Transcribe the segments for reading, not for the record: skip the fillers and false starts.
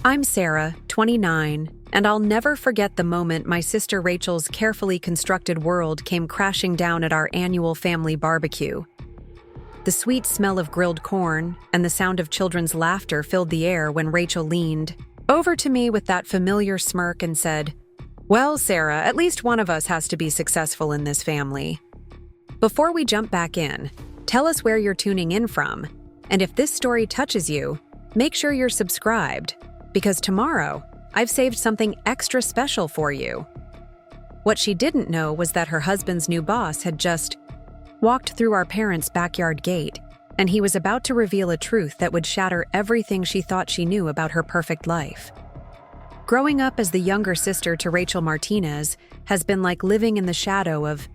I'm Sarah, 29, and I'll never forget the moment my sister Rachel's carefully constructed world came crashing down at our annual family barbecue. The sweet smell of grilled corn and the sound of children's laughter filled the air when Rachel leaned over to me with that familiar smirk and said, "Well, Sarah, at least one of us has to be successful in this family." Before we jump back in, tell us where you're tuning in from, and if this story touches you, make sure you're subscribed, because tomorrow, I've saved something extra special for you. What she didn't know was that her husband's new boss had just walked through our parents' backyard gate, and he was about to reveal a truth that would shatter everything she thought she knew about her perfect life. Growing up as the younger sister to Rachel Martinez has been like living in the shadow of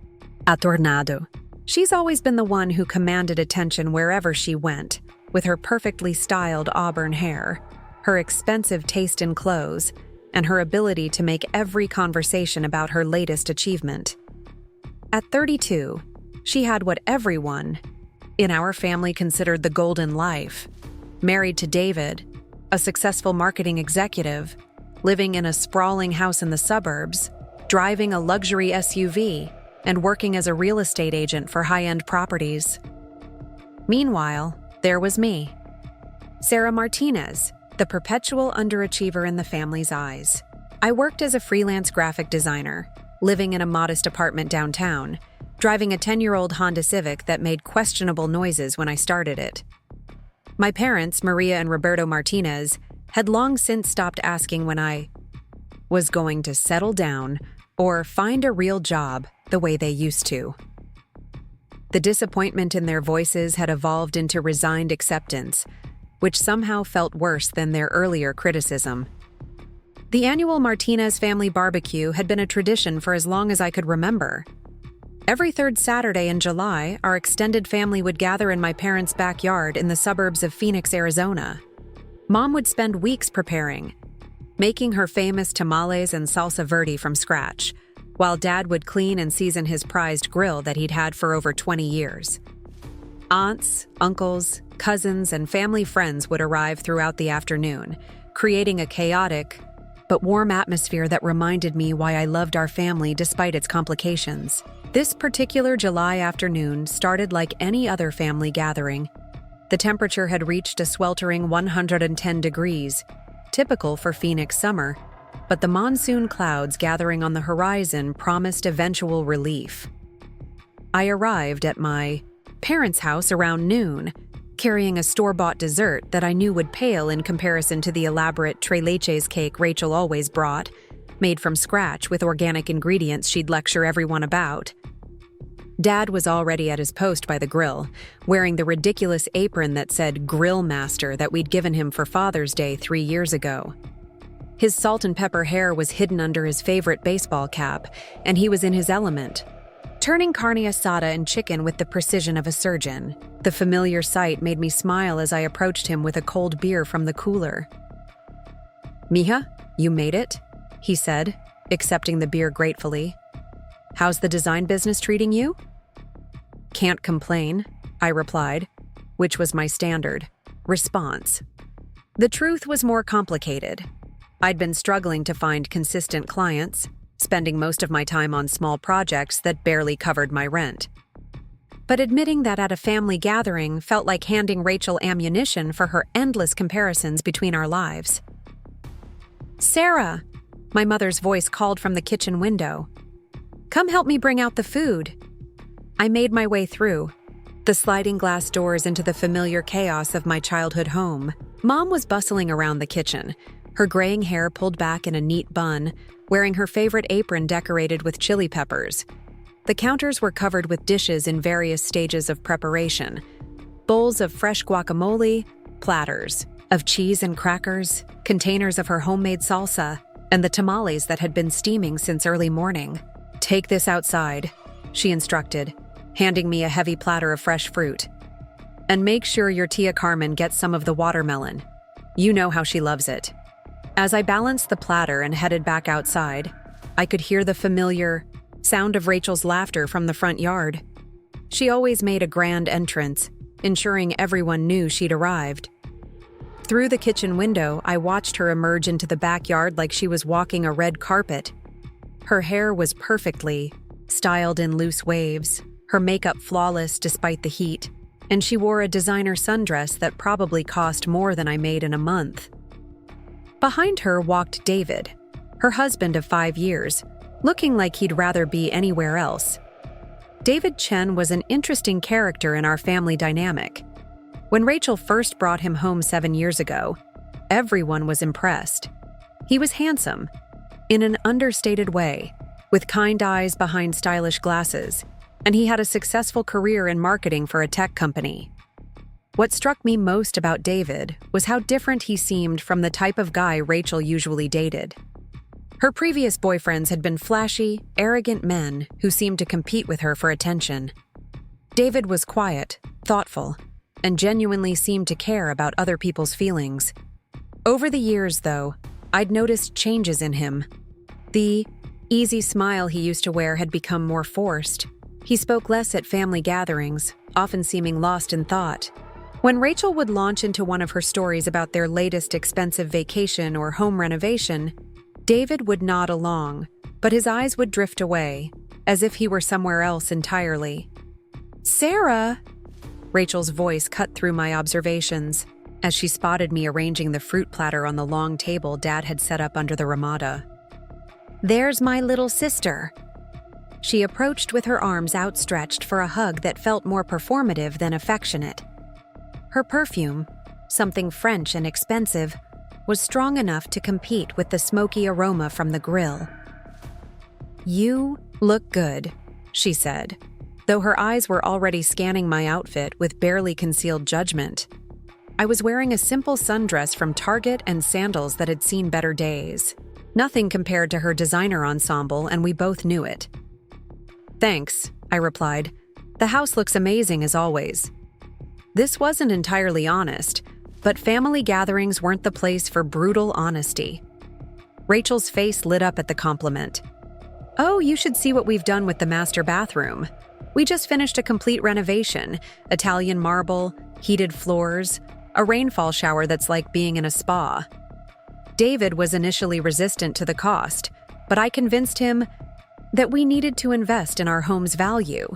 a tornado. She's always been the one who commanded attention wherever she went, with her perfectly styled auburn hair, her expensive taste in clothes, and her ability to make every conversation about her latest achievement. At 32, she had what everyone in our family considered the golden life: married to David, a successful marketing executive, living in a sprawling house in the suburbs, driving a luxury SUV, and working as a real estate agent for high-end properties. Meanwhile, there was me, Sarah Martinez, the perpetual underachiever in the family's eyes. I worked as a freelance graphic designer, living in a modest apartment downtown, driving a 10-year-old Honda Civic that made questionable noises when I started it. My parents, Maria and Roberto Martinez, had long since stopped asking when I was going to settle down or find a real job the way they used to. The disappointment in their voices had evolved into resigned acceptance, which somehow felt worse than their earlier criticism. The annual Martinez family barbecue had been a tradition for as long as I could remember. Every third Saturday in July, our extended family would gather in my parents' backyard in the suburbs of Phoenix, Arizona. Mom would spend weeks preparing, making her famous tamales and salsa verde from scratch, while Dad would clean and season his prized grill that he'd had for over 20 years. Aunts, uncles, cousins, and family friends would arrive throughout the afternoon, creating a chaotic but warm atmosphere that reminded me why I loved our family despite its complications. This particular July afternoon started like any other family gathering. The temperature had reached a sweltering 110 degrees, typical for Phoenix summer, but the monsoon clouds gathering on the horizon promised eventual relief. I arrived at my parents' house around noon, carrying a store-bought dessert that I knew would pale in comparison to the elaborate tres leches cake Rachel always brought, made from scratch with organic ingredients she'd lecture everyone about. Dad was already at his post by the grill, wearing the ridiculous apron that said Grill Master that we'd given him for Father's Day 3 years ago. His salt and pepper hair was hidden under his favorite baseball cap, and he was in his element, turning carne asada and chicken with the precision of a surgeon. The familiar sight made me smile as I approached him with a cold beer from the cooler. "Mija, you made it," he said, accepting the beer gratefully. "How's the design business treating you?" "Can't complain," I replied, which was my standard response. The truth was more complicated. I'd been struggling to find consistent clients, spending most of my time on small projects that barely covered my rent. But admitting that at a family gathering felt like handing Rachel ammunition for her endless comparisons between our lives. "Sarah," my mother's voice called from the kitchen window. "Come help me bring out the food." I made my way through the sliding glass doors into the familiar chaos of my childhood home. Mom was bustling around the kitchen, her graying hair pulled back in a neat bun, wearing her favorite apron decorated with chili peppers. The counters were covered with dishes in various stages of preparation: bowls of fresh guacamole, platters of cheese and crackers, containers of her homemade salsa, and the tamales that had been steaming since early morning. "Take this outside," she instructed, handing me a heavy platter of fresh fruit. "And make sure your Tia Carmen gets some of the watermelon. You know how she loves it." As I balanced the platter and headed back outside, I could hear the familiar sound of Rachel's laughter from the front yard. She always made a grand entrance, ensuring everyone knew she'd arrived. Through the kitchen window, I watched her emerge into the backyard like she was walking a red carpet. Her hair was perfectly styled in loose waves, her makeup flawless despite the heat, and she wore a designer sundress that probably cost more than I made in a month. Behind her walked David, her husband of 5 years, looking like he'd rather be anywhere else. David Chen was an interesting character in our family dynamic. When Rachel first brought him home 7 years ago, everyone was impressed. He was handsome, in an understated way, with kind eyes behind stylish glasses, and he had a successful career in marketing for a tech company. What struck me most about David was how different he seemed from the type of guy Rachel usually dated. Her previous boyfriends had been flashy, arrogant men who seemed to compete with her for attention. David was quiet, thoughtful, and genuinely seemed to care about other people's feelings. Over the years, though, I'd noticed changes in him. The easy smile he used to wear had become more forced. He spoke less at family gatherings, often seeming lost in thought. When Rachel would launch into one of her stories about their latest expensive vacation or home renovation, David would nod along, but his eyes would drift away, as if he were somewhere else entirely. "Sarah!" Rachel's voice cut through my observations as she spotted me arranging the fruit platter on the long table Dad had set up under the Ramada. "There's my little sister." She approached with her arms outstretched for a hug that felt more performative than affectionate. Her perfume, something French and expensive, was strong enough to compete with the smoky aroma from the grill. "You look good," she said, though her eyes were already scanning my outfit with barely concealed judgment. I was wearing a simple sundress from Target and sandals that had seen better days. Nothing compared to her designer ensemble, and we both knew it. "Thanks," I replied. "The house looks amazing as always." This wasn't entirely honest, but family gatherings weren't the place for brutal honesty. Rachel's face lit up at the compliment. "Oh, you should see what we've done with the master bathroom. We just finished a complete renovation, Italian marble, heated floors, a rainfall shower that's like being in a spa." David was initially resistant to the cost, but I convinced him that we needed to invest in our home's value.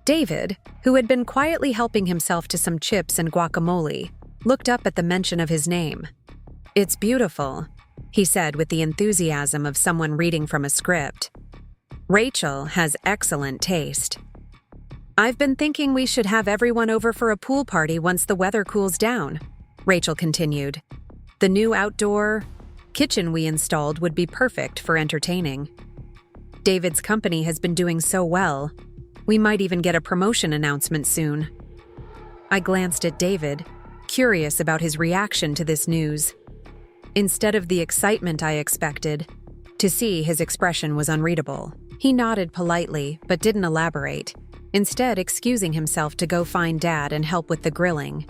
David, who had been quietly helping himself to some chips and guacamole, looked up at the mention of his name. "It's beautiful," he said with the enthusiasm of someone reading from a script. "Rachel has excellent taste. I've been thinking we should have everyone over for a pool party once the weather cools down," Rachel continued. "The new outdoor kitchen we installed would be perfect for entertaining. David's company has been doing so well. We might even get a promotion announcement soon." I glanced at David, curious about his reaction to this news. Instead of the excitement I expected, to see his expression was unreadable. He nodded politely, but didn't elaborate, instead excusing himself to go find Dad and help with the grilling.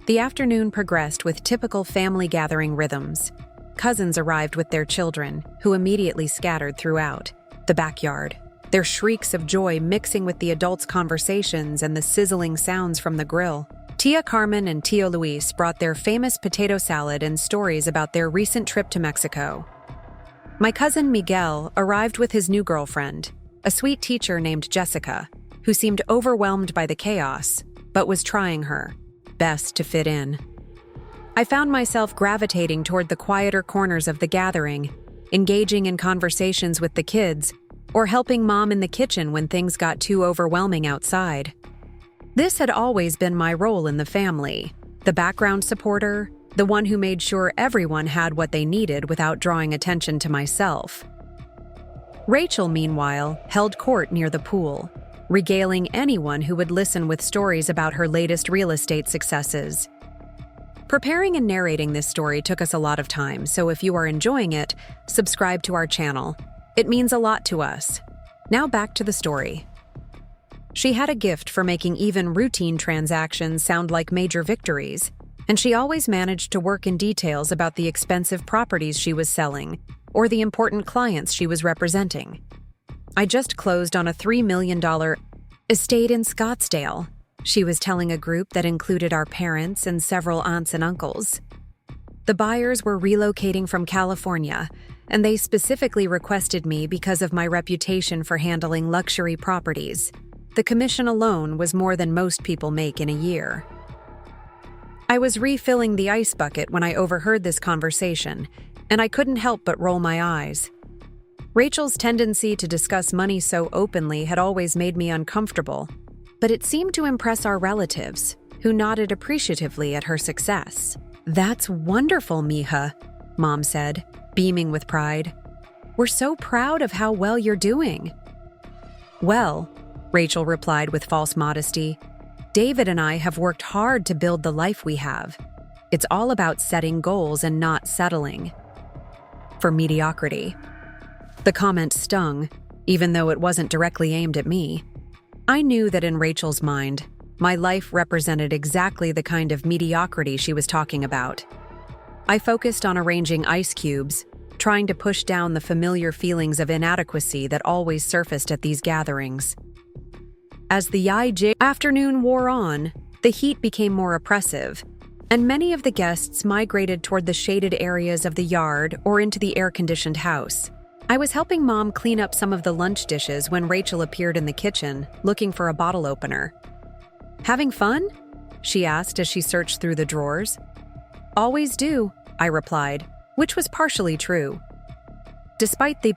The afternoon progressed with typical family gathering rhythms. Cousins arrived with their children, who immediately scattered throughout the backyard, their shrieks of joy mixing with the adults' conversations and the sizzling sounds from the grill. Tia Carmen and Tio Luis brought their famous potato salad and stories about their recent trip to Mexico. My cousin Miguel arrived with his new girlfriend, a sweet teacher named Jessica, who seemed overwhelmed by the chaos, but was trying her best to fit in. I found myself gravitating toward the quieter corners of the gathering, engaging in conversations with the kids, or helping Mom in the kitchen when things got too overwhelming outside. This had always been my role in the family, the background supporter, the one who made sure everyone had what they needed without drawing attention to myself. Rachel, meanwhile, held court near the pool, regaling anyone who would listen with stories about her latest real estate successes. Preparing and narrating this story took us a lot of time, so if you are enjoying it, subscribe to our channel. It means a lot to us. Now back to the story. She had a gift for making even routine transactions sound like major victories, and she always managed to work in details about the expensive properties she was selling or the important clients she was representing. I just closed on a $3 million estate in Scottsdale. she was telling a group that included our parents and several aunts and uncles. The buyers were relocating from California, and they specifically requested me because of my reputation for handling luxury properties. The commission alone was more than most people make in a year. I was refilling the ice bucket when I overheard this conversation, and I couldn't help but roll my eyes. Rachel's tendency to discuss money so openly had always made me uncomfortable, but it seemed to impress our relatives, who nodded appreciatively at her success. "That's wonderful, Mija," Mom said, beaming with pride. "We're so proud of how well you're doing." "Well," Rachel replied with false modesty, "David and I have worked hard to build the life we have. It's all about setting goals and not settling for mediocrity." The comment stung, even though it wasn't directly aimed at me. I knew that in Rachel's mind, my life represented exactly the kind of mediocrity she was talking about. I focused on arranging ice cubes, trying to push down the familiar feelings of inadequacy that always surfaced at these gatherings. As the afternoon wore on, the heat became more oppressive, and many of the guests migrated toward the shaded areas of the yard or into the air-conditioned house. I was helping Mom clean up some of the lunch dishes when Rachel appeared in the kitchen, looking for a bottle opener. "Having fun?" she asked as she searched through the drawers. "Always do," I replied, which was partially true. Despite the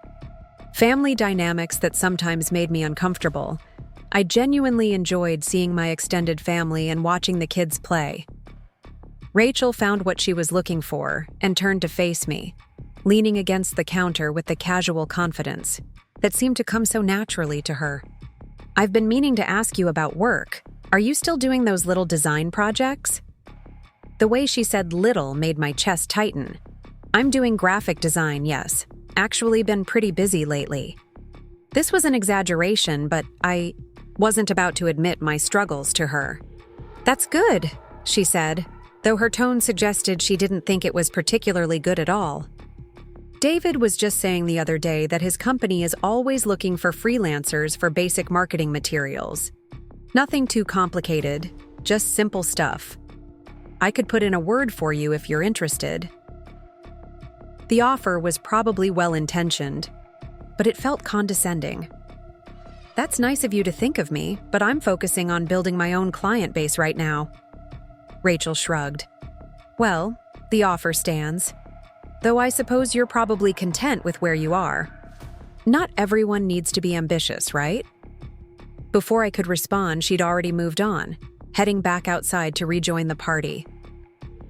family dynamics that sometimes made me uncomfortable, I genuinely enjoyed seeing my extended family and watching the kids play. Rachel found what she was looking for and turned to face me, leaning against the counter with the casual confidence that seemed to come so naturally to her. "I've been meaning to ask you about work. Are you still doing those little design projects?" The way she said little made my chest tighten. "I'm doing graphic design, yes. Actually been pretty busy lately." This was an exaggeration, but I wasn't about to admit my struggles to her. "That's good," she said, though her tone suggested she didn't think it was particularly good at all. David was just saying the other day that his company is always looking for freelancers for basic marketing materials. Nothing too complicated, just simple stuff. I could put in a word for you if you're interested. The offer was probably well-intentioned, but it felt condescending. "That's nice of you to think of me, but I'm focusing on building my own client base right now." Rachel shrugged. "Well, the offer stands. Though I suppose you're probably content with where you are. Not everyone needs to be ambitious, right?" Before I could respond, she'd already moved on, heading back outside to rejoin the party.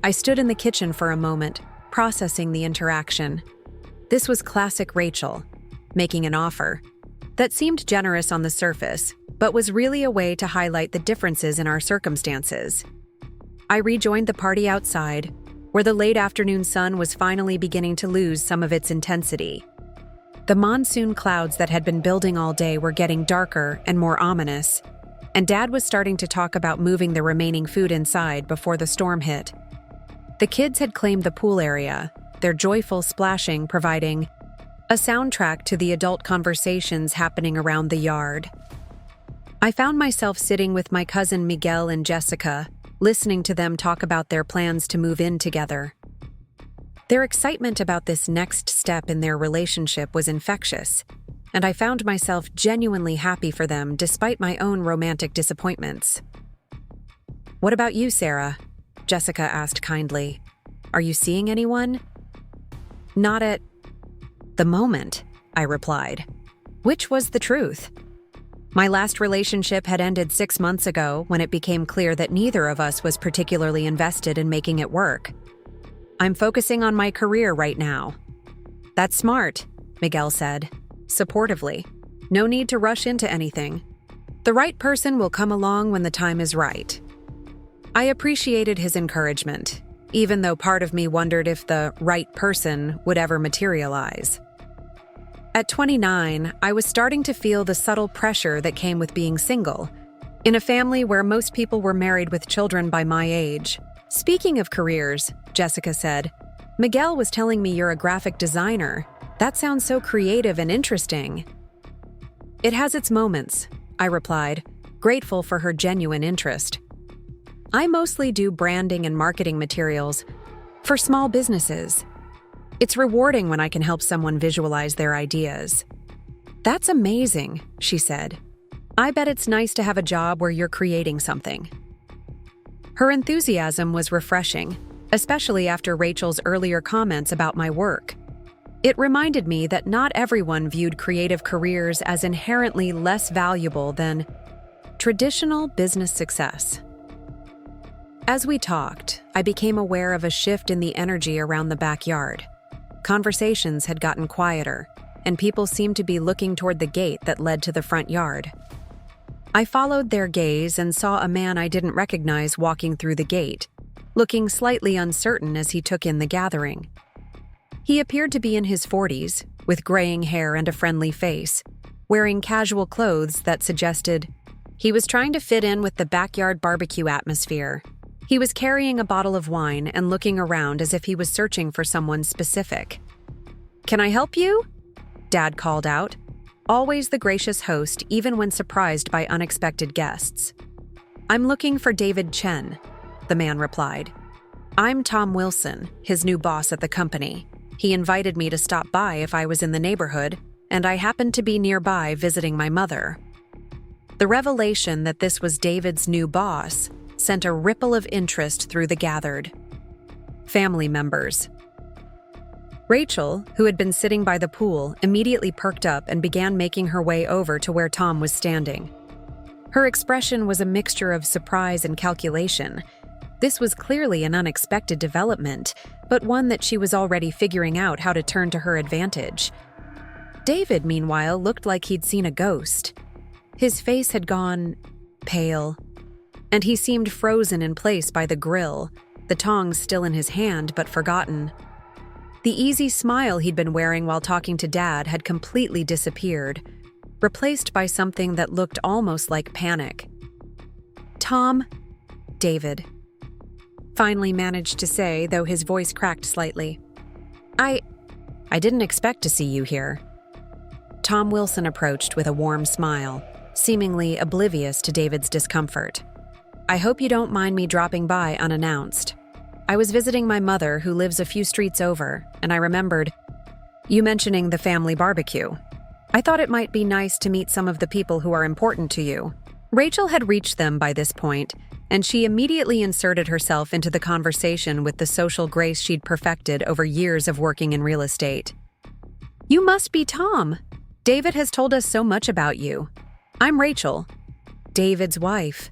I stood in the kitchen for a moment, processing the interaction. This was classic Rachel, making an offer that seemed generous on the surface, but was really a way to highlight the differences in our circumstances. I rejoined the party outside, where the late afternoon sun was finally beginning to lose some of its intensity. The monsoon clouds that had been building all day were getting darker and more ominous, and Dad was starting to talk about moving the remaining food inside before the storm hit. The kids had claimed the pool area, their joyful splashing providing a soundtrack to the adult conversations happening around the yard. I found myself sitting with my cousin Miguel and Jessica, listening to them talk about their plans to move in together. Their excitement about this next step in their relationship was infectious, and I found myself genuinely happy for them despite my own romantic disappointments. "What about you, Sarah?" Jessica asked kindly. "Are you seeing anyone?" "Not at the moment," I replied, which was the truth. My last relationship had ended 6 months ago when it became clear that neither of us was particularly invested in making it work. "I'm focusing on my career right now." "That's smart," Miguel said, supportively. "No need to rush into anything. The right person will come along when the time is right." I appreciated his encouragement, even though part of me wondered if the right person would ever materialize. At 29, I was starting to feel the subtle pressure that came with being single, in a family where most people were married with children by my age. "Speaking of careers," Jessica said, "Miguel was telling me you're a graphic designer. That sounds so creative and interesting." "It has its moments," I replied, grateful for her genuine interest. I mostly do branding and marketing materials for small businesses. It's rewarding when I can help someone visualize their ideas. That's amazing, she said. I bet it's nice to have a job where you're creating something. Her enthusiasm was refreshing, especially after Rachel's earlier comments about my work. It reminded me that not everyone viewed creative careers as inherently less valuable than traditional business success. As we talked, I became aware of a shift in the energy around the backyard. Conversations had gotten quieter, and people seemed to be looking toward the gate that led to the front yard. I followed their gaze and saw a man I didn't recognize walking through the gate, looking slightly uncertain as he took in the gathering. He appeared to be in his 40s, with graying hair and a friendly face, wearing casual clothes that suggested he was trying to fit in with the backyard barbecue atmosphere. He was carrying a bottle of wine and looking around as if he was searching for someone specific. "Can I help you?" Dad called out, always the gracious host even when surprised by unexpected guests. "I'm looking for David Chen," the man replied. "I'm Tom Wilson, his new boss at the company. He invited me to stop by if I was in the neighborhood, and I happened to be nearby visiting my mother." The revelation that this was David's new boss sent a ripple of interest through the gathered family members. Rachel, who had been sitting by the pool, immediately perked up and began making her way over to where Tom was standing. Her expression was a mixture of surprise and calculation. This was clearly an unexpected development, but one that she was already figuring out how to turn to her advantage. David, meanwhile, looked like he'd seen a ghost. His face had gone pale, and he seemed frozen in place by the grill, the tongs still in his hand but forgotten. The easy smile he'd been wearing while talking to Dad had completely disappeared, replaced by something that looked almost like panic. "Tom," David finally managed to say, though his voice cracked slightly. I didn't expect to see you here." Tom Wilson approached with a warm smile, seemingly oblivious to David's discomfort. "I hope you don't mind me dropping by unannounced. I was visiting my mother, who lives a few streets over, and I remembered you mentioning the family barbecue. I thought it might be nice to meet some of the people who are important to you." Rachel had reached them by this point, and she immediately inserted herself into the conversation with the social grace she'd perfected over years of working in real estate. "You must be Tom. David has told us so much about you. I'm Rachel, David's wife."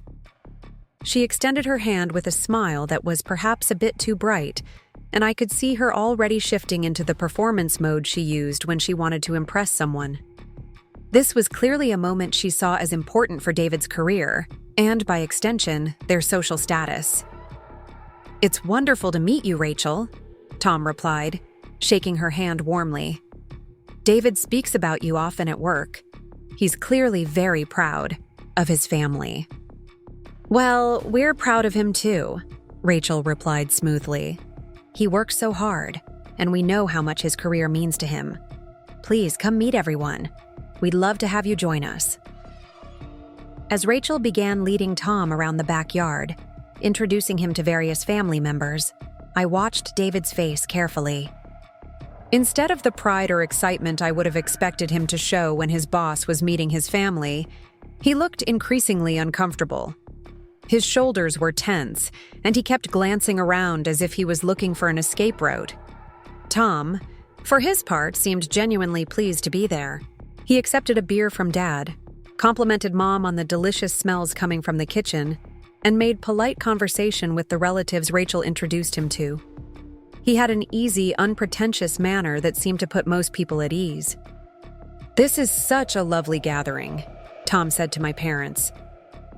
She extended her hand with a smile that was perhaps a bit too bright, and I could see her already shifting into the performance mode she used when she wanted to impress someone. This was clearly a moment she saw as important for David's career, and by extension, their social status. "It's wonderful to meet you, Rachel," Tom replied, shaking her hand warmly. "David speaks about you often at work. He's clearly very proud of his family." "Well, we're proud of him too," Rachel replied smoothly. "He works so hard, and we know how much his career means to him. Please come meet everyone. We'd love to have you join us." As Rachel began leading Tom around the backyard, introducing him to various family members, I watched David's face carefully. Instead of the pride or excitement I would have expected him to show when his boss was meeting his family, he looked increasingly uncomfortable. His shoulders were tense, and he kept glancing around as if he was looking for an escape route. Tom, for his part, seemed genuinely pleased to be there. He accepted a beer from Dad, complimented Mom on the delicious smells coming from the kitchen, and made polite conversation with the relatives Rachel introduced him to. He had an easy, unpretentious manner that seemed to put most people at ease. "This is such a lovely gathering," Tom said to my parents.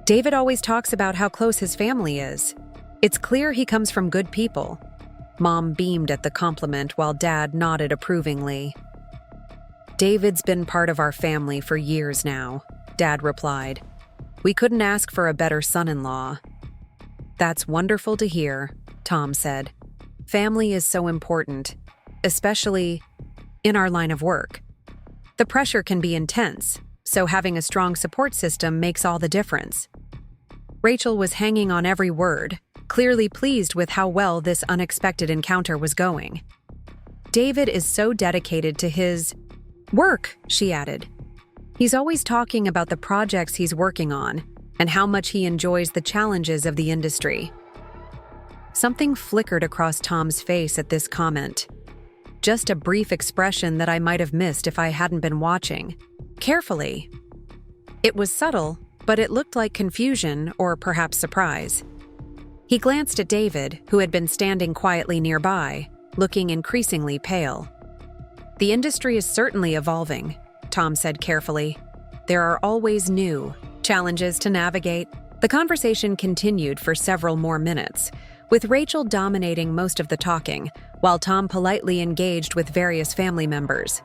"David always talks about how close his family is. It's clear he comes from good people." Mom beamed at the compliment while Dad nodded approvingly. "David's been part of our family for years now," Dad replied. "We couldn't ask for a better son-in-law." "That's wonderful to hear," Tom said. "Family is so important, especially in our line of work. The pressure can be intense, so having a strong support system makes all the difference. Rachel was hanging on every word, clearly pleased with how well this unexpected encounter was going. David is so dedicated to his work, she added. He's always talking about the projects he's working on and how much he enjoys the challenges of the industry. Something flickered across Tom's face at this comment. Just a brief expression that I might have missed if I hadn't been watching carefully. It was subtle, but it looked like confusion or perhaps surprise. He glanced at David, who had been standing quietly nearby, looking increasingly pale. The industry is certainly evolving, Tom said carefully. There are always new challenges to navigate. The conversation continued for several more minutes, with Rachel dominating most of the talking, while Tom politely engaged with various family members.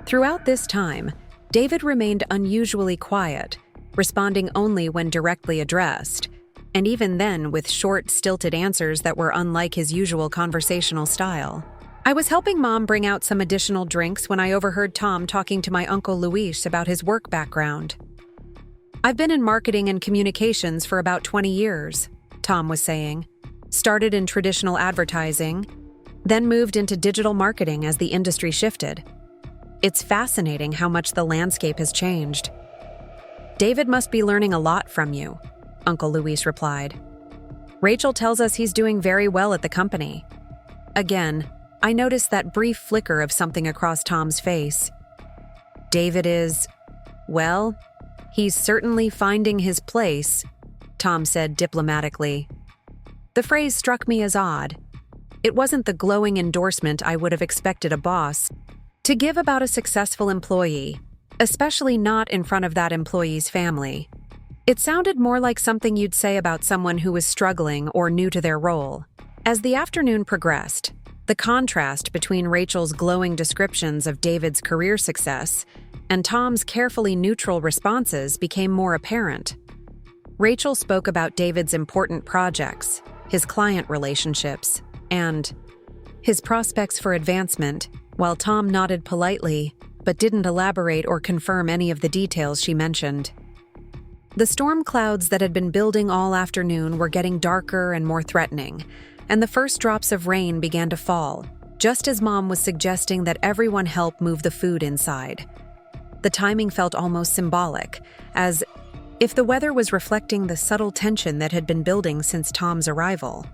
Throughout this time, David remained unusually quiet, responding only when directly addressed, and even then with short, stilted answers that were unlike his usual conversational style. I was helping Mom bring out some additional drinks when I overheard Tom talking to my Uncle Luis about his work background. I've been in marketing and communications for about 20 years, Tom was saying. Started in traditional advertising, then moved into digital marketing as the industry shifted. It's fascinating how much the landscape has changed. David must be learning a lot from you, Uncle Luis replied. Rachel tells us he's doing very well at the company. Again, I noticed that brief flicker of something across Tom's face. David is, well, he's certainly finding his place, Tom said diplomatically. The phrase struck me as odd. It wasn't the glowing endorsement I would have expected a boss to give about a successful employee, especially not in front of that employee's family. It sounded more like something you'd say about someone who was struggling or new to their role. As the afternoon progressed, the contrast between Rachel's glowing descriptions of David's career success and Tom's carefully neutral responses became more apparent. Rachel spoke about David's important projects, his client relationships, and his prospects for advancement, while Tom nodded politely but didn't elaborate or confirm any of the details she mentioned. The storm clouds that had been building all afternoon were getting darker and more threatening, and the first drops of rain began to fall, just as Mom was suggesting that everyone help move the food inside. The timing felt almost symbolic, as if the weather was reflecting the subtle tension that had been building since Tom's arrival.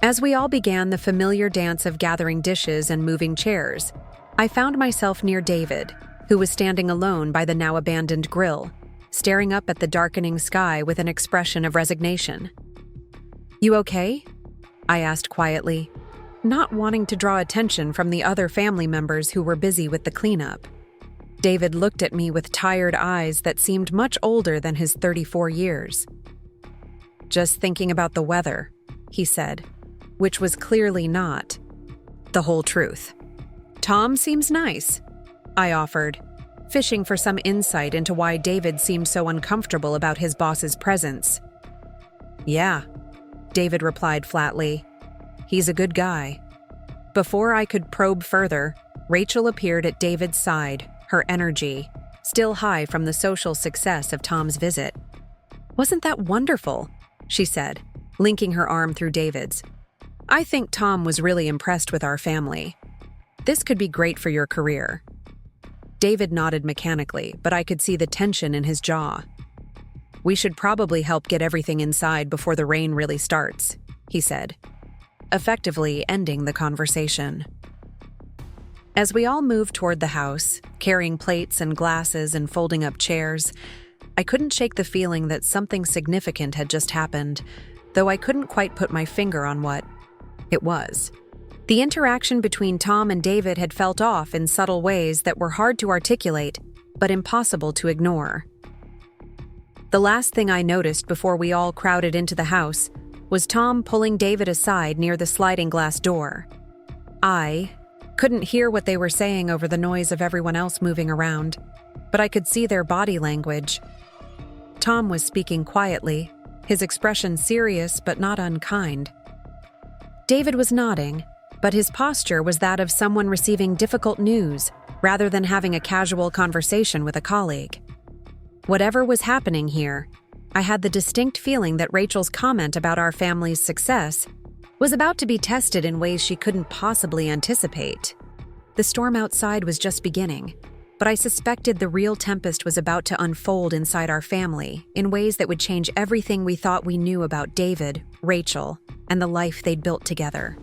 As we all began the familiar dance of gathering dishes and moving chairs, I found myself near David, who was standing alone by the now abandoned grill, staring up at the darkening sky with an expression of resignation. "You okay?" I asked quietly, not wanting to draw attention from the other family members who were busy with the cleanup. David looked at me with tired eyes that seemed much older than his 34 years. "Just thinking about the weather," he said, which was clearly not the whole truth. "Tom seems nice," I offered, fishing for some insight into why David seemed so uncomfortable about his boss's presence. "Yeah," David replied flatly. "He's a good guy." Before I could probe further, Rachel appeared at David's side, her energy still high from the social success of Tom's visit. "Wasn't that wonderful?" she said, linking her arm through David's. "I think Tom was really impressed with our family. This could be great for your career." David nodded mechanically, but I could see the tension in his jaw. "We should probably help get everything inside before the rain really starts," he said, effectively ending the conversation. As we all moved toward the house, carrying plates and glasses and folding up chairs, I couldn't shake the feeling that something significant had just happened, though I couldn't quite put my finger on what it was. The interaction between Tom and David had felt off in subtle ways that were hard to articulate, but impossible to ignore. The last thing I noticed before we all crowded into the house was Tom pulling David aside near the sliding glass door. I couldn't hear what they were saying over the noise of everyone else moving around, but I could see their body language. Tom was speaking quietly, his expression serious but not unkind. David was nodding, but his posture was that of someone receiving difficult news, rather than having a casual conversation with a colleague. Whatever was happening here, I had the distinct feeling that Rachel's comment about our family's success was about to be tested in ways she couldn't possibly anticipate. The storm outside was just beginning, but I suspected the real tempest was about to unfold inside our family in ways that would change everything we thought we knew about David, Rachel, and the life they'd built together.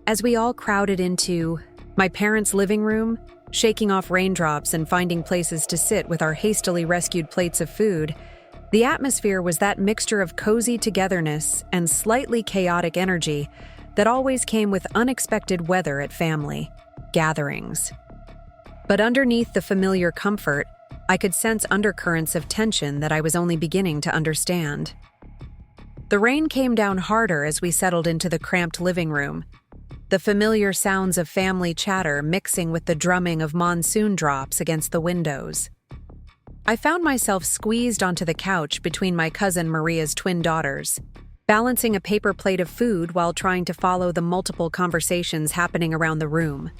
As we all crowded into my parents' living room, shaking off raindrops and finding places to sit with our hastily rescued plates of food, the atmosphere was that mixture of cozy togetherness and slightly chaotic energy that always came with unexpected weather at family gatherings. But underneath the familiar comfort, I could sense undercurrents of tension that I was only beginning to understand. The rain came down harder as we settled into the cramped living room, the familiar sounds of family chatter mixing with the drumming of monsoon drops against the windows. I found myself squeezed onto the couch between my cousin Maria's twin daughters, balancing a paper plate of food while trying to follow the multiple conversations happening around the room.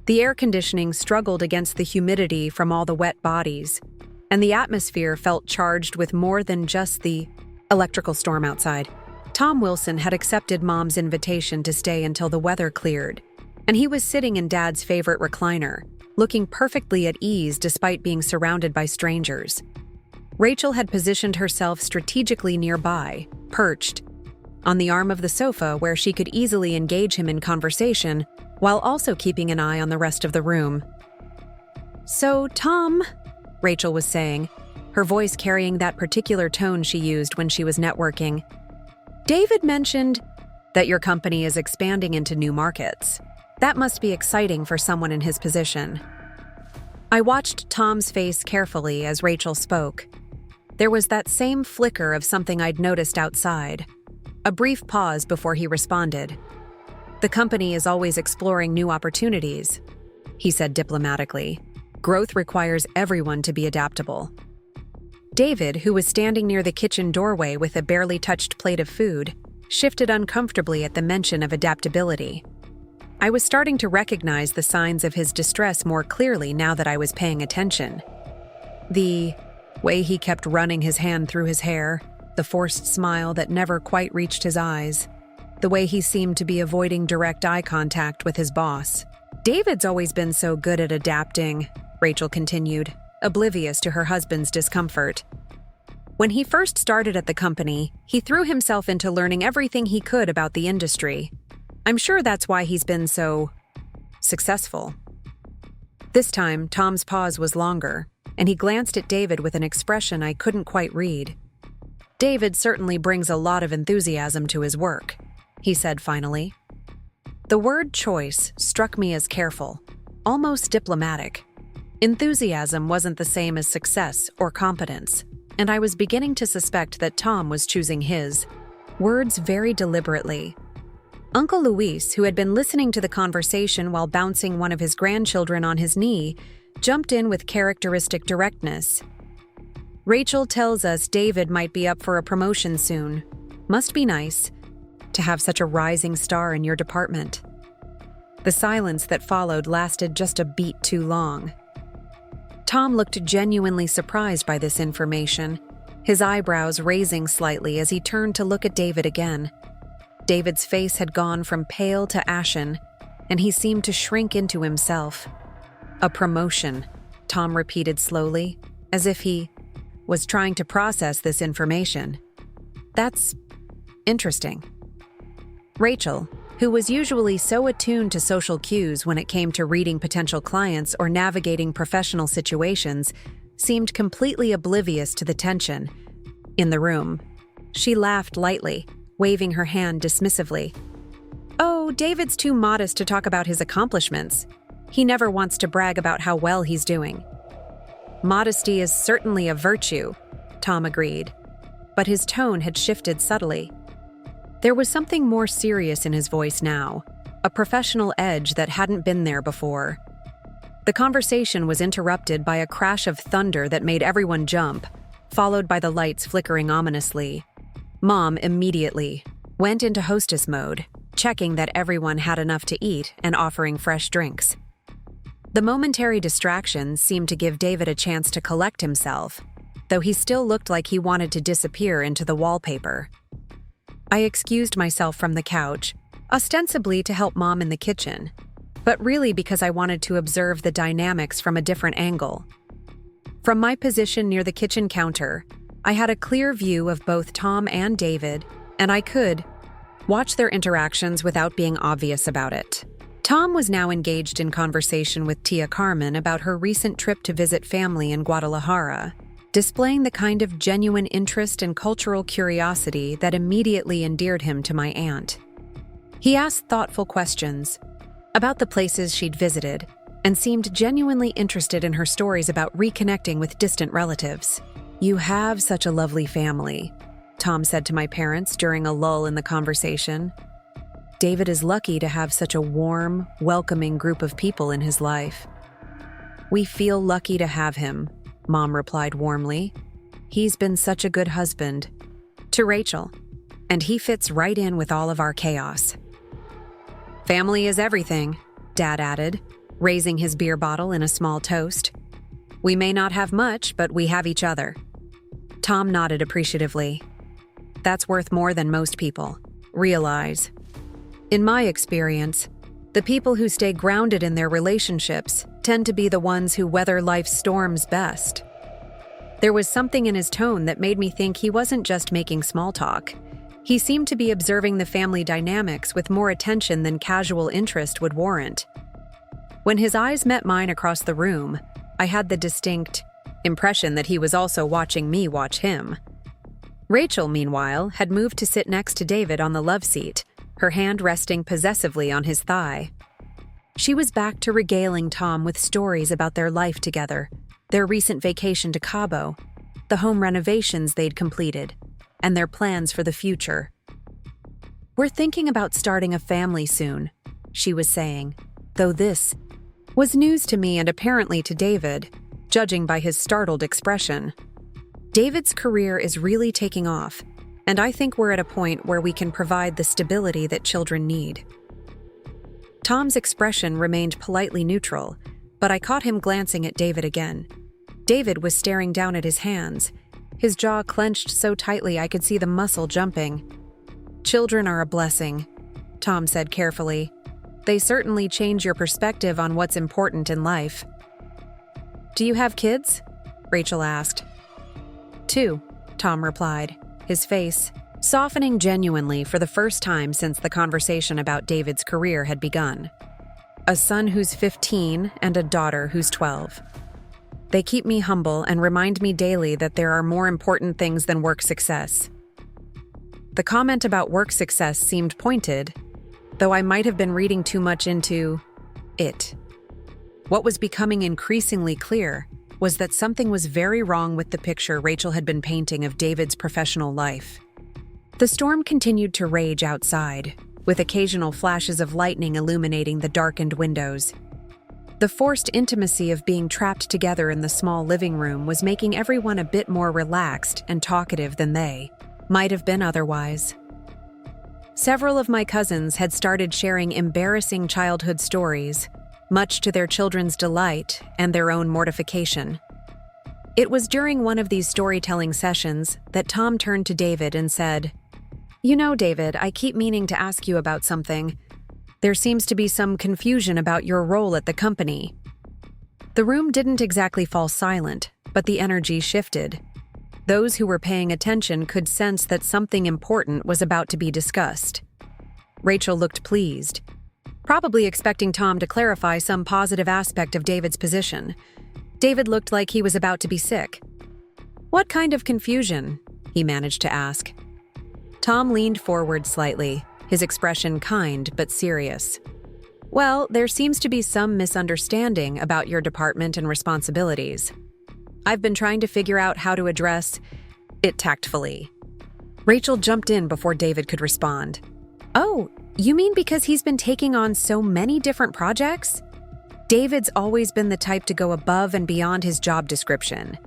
The air conditioning struggled against the humidity from all the wet bodies, and the atmosphere felt charged with more than just the electrical storm outside. Tom Wilson had accepted Mom's invitation to stay until the weather cleared, and he was sitting in Dad's favorite recliner, looking perfectly at ease despite being surrounded by strangers. Rachel had positioned herself strategically nearby, perched on the arm of the sofa where she could easily engage him in conversation while also keeping an eye on the rest of the room. "So, Tom," Rachel was saying, her voice carrying that particular tone she used when she was networking, "David mentioned that your company is expanding into new markets. That must be exciting for someone in his position." I watched Tom's face carefully as Rachel spoke. There was that same flicker of something I'd noticed outside. A brief pause before he responded. "The company is always exploring new opportunities," he said diplomatically. "Growth requires everyone to be adaptable." David, who was standing near the kitchen doorway with a barely touched plate of food, shifted uncomfortably at the mention of adaptability. I was starting to recognize the signs of his distress more clearly now that I was paying attention. The way he kept running his hand through his hair, the forced smile that never quite reached his eyes, the way he seemed to be avoiding direct eye contact with his boss. "David's always been so good at adapting," Rachel continued, oblivious to her husband's discomfort. "When he first started at the company, he threw himself into learning everything he could about the industry. I'm sure that's why he's been so successful." This time, Tom's pause was longer, and he glanced at David with an expression I couldn't quite read. "David certainly brings a lot of enthusiasm to his work," he said finally. The word choice struck me as careful, almost diplomatic. Enthusiasm wasn't the same as success or competence, and I was beginning to suspect that Tom was choosing his words very deliberately. Uncle Luis, who had been listening to the conversation while bouncing one of his grandchildren on his knee, jumped in with characteristic directness. "Rachel tells us David might be up for a promotion soon. Must be nice to have such a rising star in your department." The silence that followed lasted just a beat too long. Tom looked genuinely surprised by this information, his eyebrows raising slightly as he turned to look at David again. David's face had gone from pale to ashen, and he seemed to shrink into himself. "A promotion," Tom repeated slowly, as if he was trying to process this information. "That's interesting." Rachel, who was usually so attuned to social cues when it came to reading potential clients or navigating professional situations, seemed completely oblivious to the tension in the room. She laughed lightly, waving her hand dismissively. "Oh, David's too modest to talk about his accomplishments. He never wants to brag about how well he's doing." "Modesty is certainly a virtue," Tom agreed, but his tone had shifted subtly. There was something more serious in his voice now, a professional edge that hadn't been there before. The conversation was interrupted by a crash of thunder that made everyone jump, followed by the lights flickering ominously. Mom immediately went into hostess mode, checking that everyone had enough to eat and offering fresh drinks. The momentary distraction seemed to give David a chance to collect himself, though he still looked like he wanted to disappear into the wallpaper. I excused myself from the couch, ostensibly to help Mom in the kitchen, but really because I wanted to observe the dynamics from a different angle. From my position near the kitchen counter, I had a clear view of both Tom and David, and I could watch their interactions without being obvious about it. Tom was now engaged in conversation with Tia Carmen about her recent trip to visit family in Guadalajara, displaying the kind of genuine interest and cultural curiosity that immediately endeared him to my aunt. He asked thoughtful questions about the places she'd visited and seemed genuinely interested in her stories about reconnecting with distant relatives. "You have such a lovely family," Tom said to my parents during a lull in the conversation. "David is lucky to have such a warm, welcoming group of people in his life." "We feel lucky to have him," Mom replied warmly. "He's been such a good husband to Rachel, and he fits right in with all of our chaos." "Family is everything," Dad added, raising his beer bottle in a small toast. "We may not have much, but we have each other." Tom nodded appreciatively. "That's worth more than most people realize. In my experience, the people who stay grounded in their relationships tend to be the ones who weather life's storms best." There was something in his tone that made me think he wasn't just making small talk. He seemed to be observing the family dynamics with more attention than casual interest would warrant. When his eyes met mine across the room, I had the distinct impression that he was also watching me watch him. Rachel, meanwhile, had moved to sit next to David on the love seat, her hand resting possessively on his thigh. She was back to regaling Tom with stories about their life together, their recent vacation to Cabo, the home renovations they'd completed, and their plans for the future. "We're thinking about starting a family soon," she was saying, though this was news to me and apparently to David, judging by his startled expression. David's career is really taking off, and I think we're at a point where we can provide the stability that children need. Tom's expression remained politely neutral, but I caught him glancing at David again. David was staring down at his hands, his jaw clenched so tightly I could see the muscle jumping. "Children are a blessing," Tom said carefully. "They certainly change your perspective on what's important in life." "Do you have kids?" Rachel asked. "Two," Tom replied, his face softening genuinely for the first time since the conversation about David's career had begun. "A son who's 15 and a daughter who's 12. They keep me humble and remind me daily that there are more important things than work success." The comment about work success seemed pointed, though I might have been reading too much into it. What was becoming increasingly clear was that something was very wrong with the picture Rachel had been painting of David's professional life. The storm continued to rage outside, with occasional flashes of lightning illuminating the darkened windows. The forced intimacy of being trapped together in the small living room was making everyone a bit more relaxed and talkative than they might have been otherwise. Several of my cousins had started sharing embarrassing childhood stories, much to their children's delight and their own mortification. It was during one of these storytelling sessions that Tom turned to David and said, "You know, David, I keep meaning to ask you about something. There seems to be some confusion about your role at the company." The room didn't exactly fall silent, but the energy shifted. Those who were paying attention could sense that something important was about to be discussed. Rachel looked pleased, probably expecting Tom to clarify some positive aspect of David's position. David looked like he was about to be sick. "What kind of confusion?" he managed to ask. Tom leaned forward slightly, his expression kind but serious. "Well, there seems to be some misunderstanding about your department and responsibilities. I've been trying to figure out how to address it tactfully." Rachel jumped in before David could respond. "Oh, you mean because he's been taking on so many different projects?" David's always been the type to go above and beyond his job description.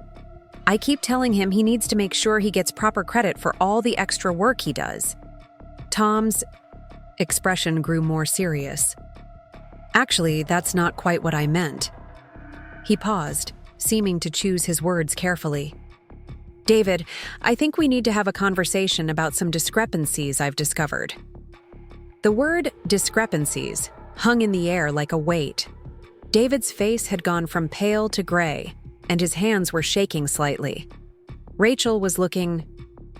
I keep telling him he needs to make sure he gets proper credit for all the extra work he does. Tom's expression grew more serious. "Actually, that's not quite what I meant," He paused, seeming to choose his words carefully. David, I think we need to have a conversation about some discrepancies I've discovered. The word discrepancies hung in the air like a weight. David's face had gone from pale to gray, and his hands were shaking slightly. Rachel was looking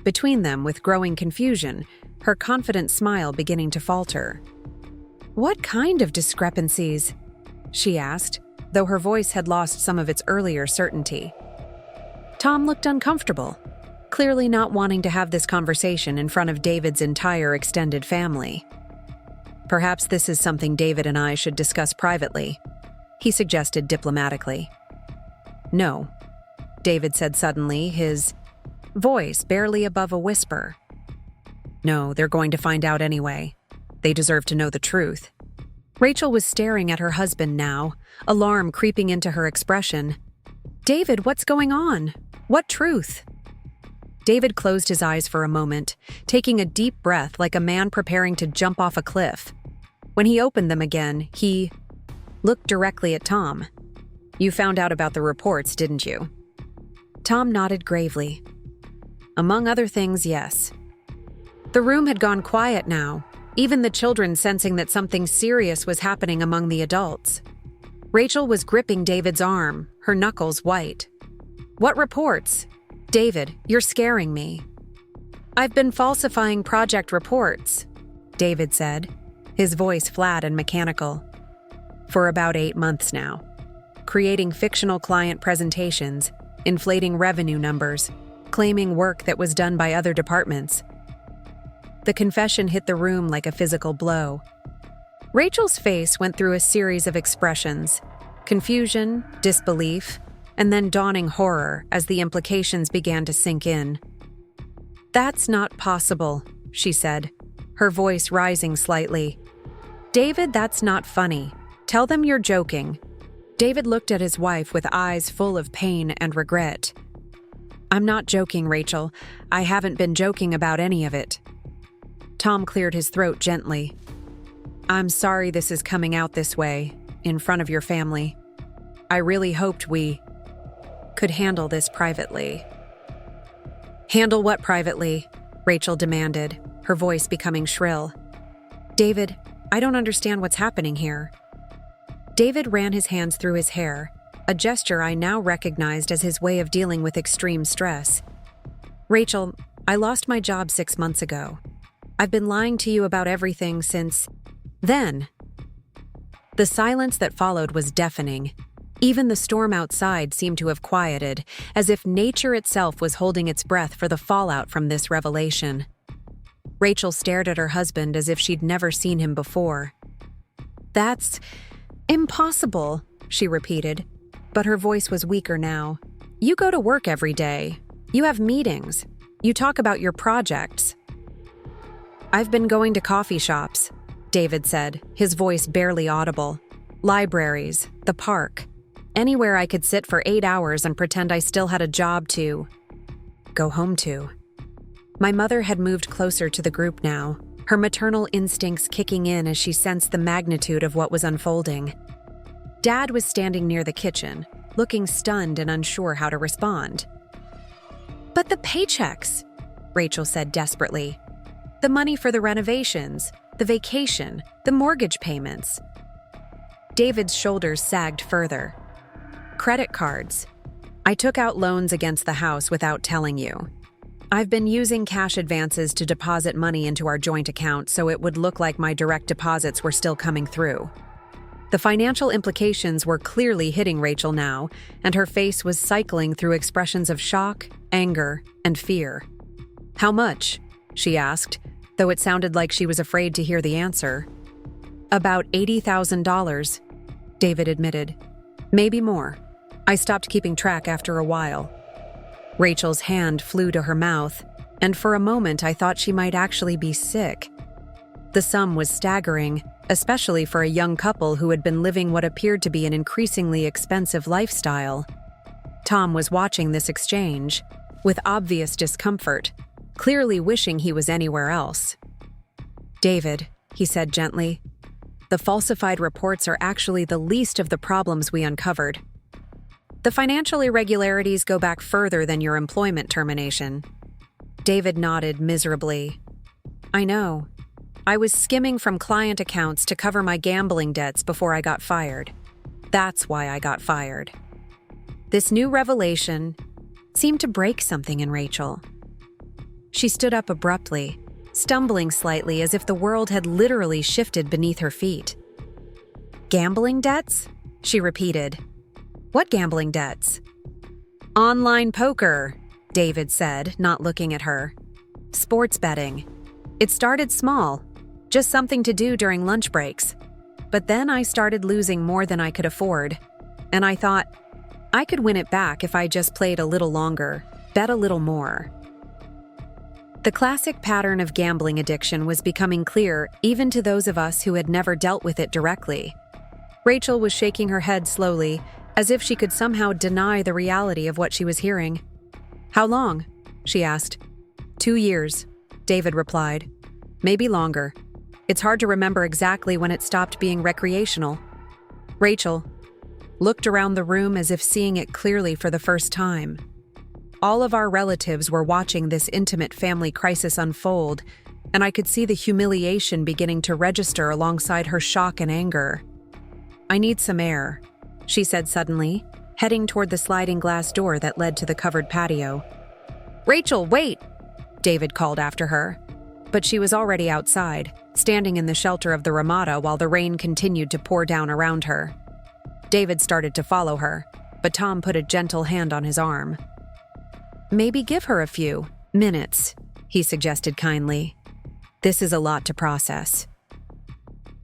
between them with growing confusion, her confident smile beginning to falter. What kind of discrepancies? She asked, though her voice had lost some of its earlier certainty. Tom looked uncomfortable, clearly not wanting to have this conversation in front of David's entire extended family. Perhaps this is something David and I should discuss privately, he suggested diplomatically. No, David said suddenly, his voice barely above a whisper. No, they're going to find out anyway. They deserve to know the truth. Rachel was staring at her husband now, alarm creeping into her expression. David, what's going on? What truth? David closed his eyes for a moment, taking a deep breath like a man preparing to jump off a cliff. When he opened them again, he looked directly at Tom. You found out about the reports, didn't you? Tom nodded gravely. Among other things, yes. The room had gone quiet now, even the children sensing that something serious was happening among the adults. Rachel was gripping David's arm, her knuckles white. What reports? David, you're scaring me. I've been falsifying project reports, David said, his voice flat and mechanical. For about 8 months now. Creating fictional client presentations, inflating revenue numbers, claiming work that was done by other departments. The confession hit the room like a physical blow. Rachel's face went through a series of expressions: confusion, disbelief, and then dawning horror as the implications began to sink in. That's not possible, she said, her voice rising slightly. David, that's not funny. Tell them you're joking. David looked at his wife with eyes full of pain and regret. I'm not joking, Rachel. I haven't been joking about any of it. Tom cleared his throat gently. I'm sorry this is coming out this way, in front of your family. I really hoped we could handle this privately. Handle what privately? Rachel demanded, her voice becoming shrill. David, I don't understand what's happening here. David ran his hands through his hair, a gesture I now recognized as his way of dealing with extreme stress. Rachel, I lost my job 6 months ago. I've been lying to you about everything since then. The silence that followed was deafening. Even the storm outside seemed to have quieted, as if nature itself was holding its breath for the fallout from this revelation. Rachel stared at her husband as if she'd never seen him before. That's impossible, she repeated, but her voice was weaker now. You go to work every day. You have meetings. You talk about your projects. I've been going to coffee shops, David said, his voice barely audible. Libraries, the park. Anywhere I could sit for 8 hours and pretend I still had a job to go home to. My mother had moved closer to the group now, her maternal instincts kicking in as she sensed the magnitude of what was unfolding. Dad was standing near the kitchen, looking stunned and unsure how to respond. But the paychecks, Rachel said desperately. The money for the renovations, the vacation, the mortgage payments. David's shoulders sagged further. Credit cards. I took out loans against the house without telling you. I've been using cash advances to deposit money into our joint account so it would look like my direct deposits were still coming through. The financial implications were clearly hitting Rachel now, and her face was cycling through expressions of shock, anger, and fear. How much? She asked, though it sounded like she was afraid to hear the answer. About $80,000, David admitted. Maybe more. I stopped keeping track after a while. Rachel's hand flew to her mouth, and for a moment I thought she might actually be sick. The sum was staggering, especially for a young couple who had been living what appeared to be an increasingly expensive lifestyle. Tom was watching this exchange, with obvious discomfort, clearly wishing he was anywhere else. David, he said gently, the falsified reports are actually the least of the problems we uncovered. The financial irregularities go back further than your employment termination. David nodded miserably. I know. I was skimming from client accounts to cover my gambling debts before I got fired. That's why I got fired. This new revelation seemed to break something in Rachel. She stood up abruptly, stumbling slightly as if the world had literally shifted beneath her feet. Gambling debts? She repeated. What gambling debts? Online poker, David said, not looking at her. Sports betting. It started small, just something to do during lunch breaks. But then I started losing more than I could afford. And I thought, I could win it back if I just played a little longer, bet a little more. The classic pattern of gambling addiction was becoming clear even to those of us who had never dealt with it directly. Rachel was shaking her head slowly, as if she could somehow deny the reality of what she was hearing. How long? She asked. 2 years, David replied. Maybe longer. It's hard to remember exactly when it stopped being recreational. Rachel looked around the room as if seeing it clearly for the first time. All of our relatives were watching this intimate family crisis unfold, and I could see the humiliation beginning to register alongside her shock and anger. I need some air, she said suddenly, heading toward the sliding glass door that led to the covered patio. Rachel, wait! David called after her. But she was already outside, standing in the shelter of the Ramada while the rain continued to pour down around her. David started to follow her, but Tom put a gentle hand on his arm. Maybe give her a few minutes, he suggested kindly. This is a lot to process.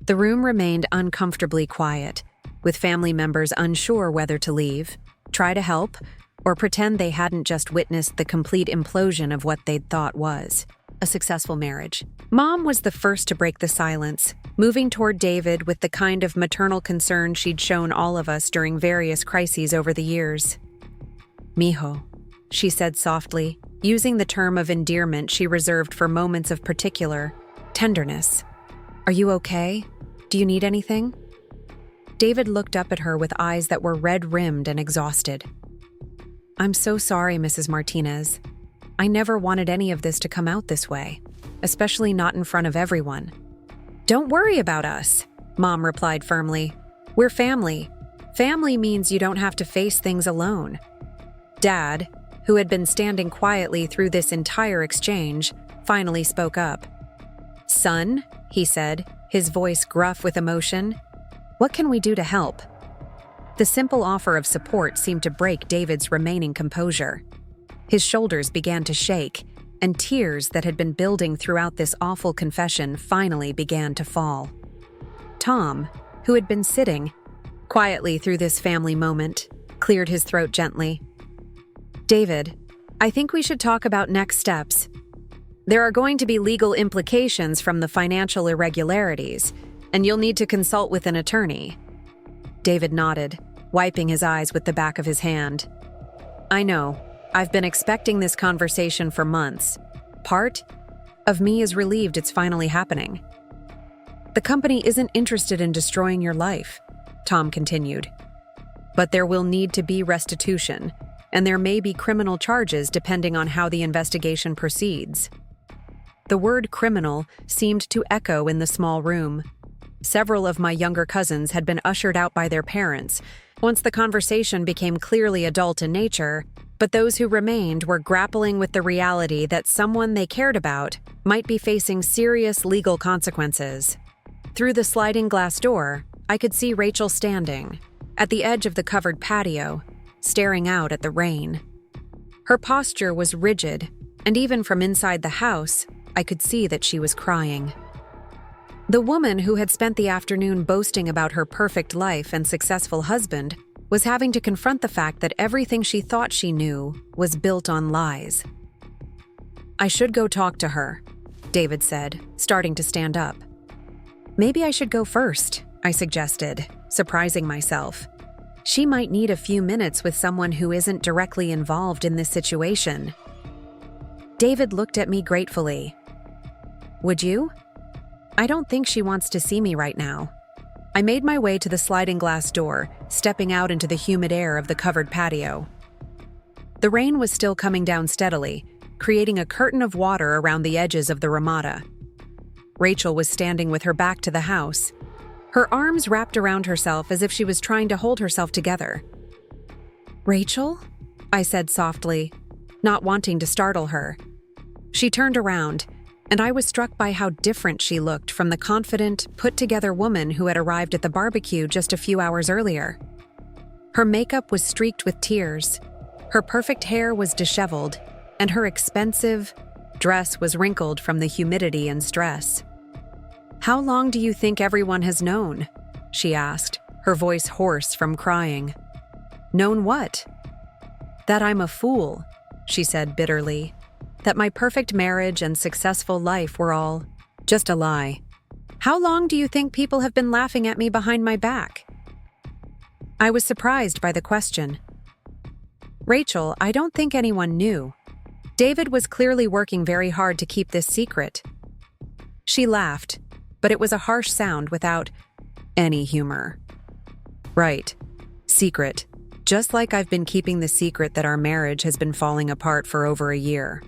The room remained uncomfortably quiet, with family members unsure whether to leave, try to help, or pretend they hadn't just witnessed the complete implosion of what they'd thought was a successful marriage. Mom was the first to break the silence, moving toward David with the kind of maternal concern she'd shown all of us during various crises over the years. Mijo, she said softly, using the term of endearment she reserved for moments of particular tenderness. Are you okay? Do you need anything? David looked up at her with eyes that were red-rimmed and exhausted. I'm so sorry, Mrs. Martinez. I never wanted any of this to come out this way, especially not in front of everyone. Don't worry about us, Mom replied firmly. We're family. Family means you don't have to face things alone. Dad, who had been standing quietly through this entire exchange, finally spoke up. Son, he said, his voice gruff with emotion, what can we do to help? The simple offer of support seemed to break David's remaining composure. His shoulders began to shake, and tears that had been building throughout this awful confession finally began to fall. Tom, who had been sitting quietly through this family moment, cleared his throat gently. David, I think we should talk about next steps. There are going to be legal implications from the financial irregularities, and you'll need to consult with an attorney. David nodded, wiping his eyes with the back of his hand. I know. I've been expecting this conversation for months. Part of me is relieved it's finally happening. The company isn't interested in destroying your life, Tom continued. But there will need to be restitution, and there may be criminal charges depending on how the investigation proceeds. The word criminal seemed to echo in the small room. Several of my younger cousins had been ushered out by their parents once the conversation became clearly adult in nature, but those who remained were grappling with the reality that someone they cared about might be facing serious legal consequences. Through the sliding glass door, I could see Rachel standing, at the edge of the covered patio, staring out at the rain. Her posture was rigid, and even from inside the house, I could see that she was crying. The woman who had spent the afternoon boasting about her perfect life and successful husband was having to confront the fact that everything she thought she knew was built on lies. I should go talk to her, David said, starting to stand up. Maybe I should go first, I suggested, surprising myself. She might need a few minutes with someone who isn't directly involved in this situation. David looked at me gratefully. Would you? I don't think she wants to see me right now. I made my way to the sliding glass door, stepping out into the humid air of the covered patio. The rain was still coming down steadily, creating a curtain of water around the edges of the ramada. Rachel was standing with her back to the house, her arms wrapped around herself as if she was trying to hold herself together. "Rachel?" I said softly, not wanting to startle her. She turned around, and I was struck by how different she looked from the confident, put-together woman who had arrived at the barbecue just a few hours earlier. Her makeup was streaked with tears, her perfect hair was disheveled, and her expensive dress was wrinkled from the humidity and stress. "How long do you think everyone has known?" she asked, her voice hoarse from crying. "Known what?" "That I'm a fool," she said bitterly. "That my perfect marriage and successful life were all just a lie. How long do you think people have been laughing at me behind my back?" I was surprised by the question. "Rachel, I don't think anyone knew. David was clearly working very hard to keep this secret." She laughed, but it was a harsh sound without any humor. "Right. Secret. Just like I've been keeping the secret that our marriage has been falling apart for over a year."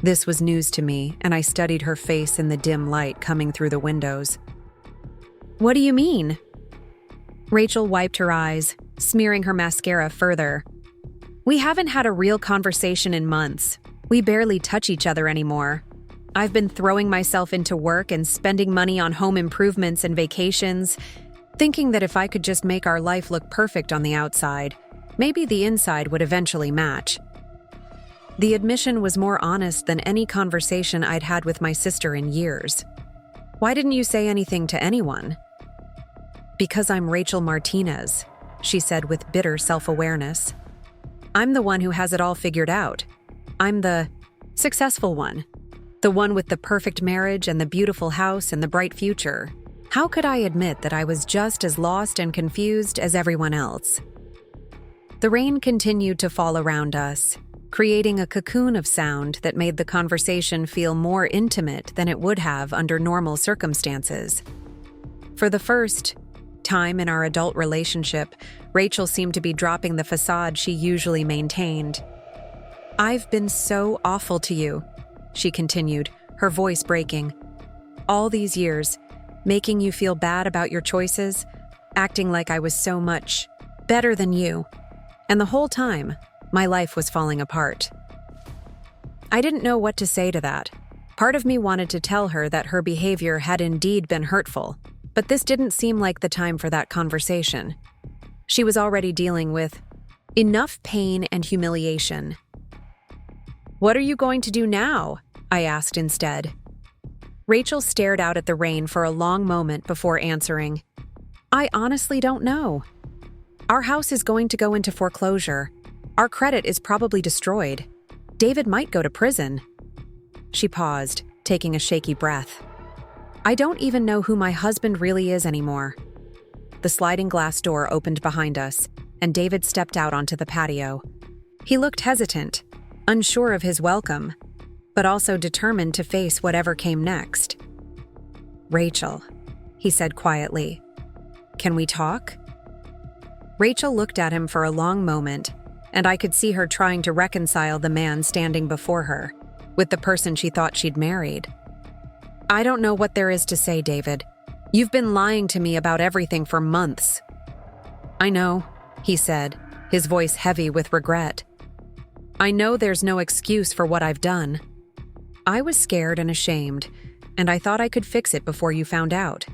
This was news to me, and I studied her face in the dim light coming through the windows. "What do you mean?" Rachel wiped her eyes, smearing her mascara further. "We haven't had a real conversation in months. We barely touch each other anymore. I've been throwing myself into work and spending money on home improvements and vacations, thinking that if I could just make our life look perfect on the outside, maybe the inside would eventually match." The admission was more honest than any conversation I'd had with my sister in years. "Why didn't you say anything to anyone?" "Because I'm Rachel Martinez," she said with bitter self-awareness. "I'm the one who has it all figured out. I'm the successful one. The one with the perfect marriage and the beautiful house and the bright future. How could I admit that I was just as lost and confused as everyone else?" The rain continued to fall around us, creating a cocoon of sound that made the conversation feel more intimate than it would have under normal circumstances. For the first time in our adult relationship, Rachel seemed to be dropping the facade she usually maintained. "I've been so awful to you," she continued, her voice breaking. "All these years, making you feel bad about your choices, acting like I was so much better than you. And the whole time, my life was falling apart." I didn't know what to say to that. Part of me wanted to tell her that her behavior had indeed been hurtful, but this didn't seem like the time for that conversation. She was already dealing with enough pain and humiliation. "What are you going to do now?" I asked instead. Rachel stared out at the rain for a long moment before answering. "I honestly don't know. Our house is going to go into foreclosure. Our credit is probably destroyed. David might go to prison." She paused, taking a shaky breath. "I don't even know who my husband really is anymore." The sliding glass door opened behind us, and David stepped out onto the patio. He looked hesitant, unsure of his welcome, but also determined to face whatever came next. "Rachel," he said quietly, "can we talk?" Rachel looked at him for a long moment, and I could see her trying to reconcile the man standing before her with the person she thought she'd married. "I don't know what there is to say, David. You've been lying to me about everything for months." "I know," he said, his voice heavy with regret. "I know there's no excuse for what I've done. I was scared and ashamed, and I thought I could fix it before you found out.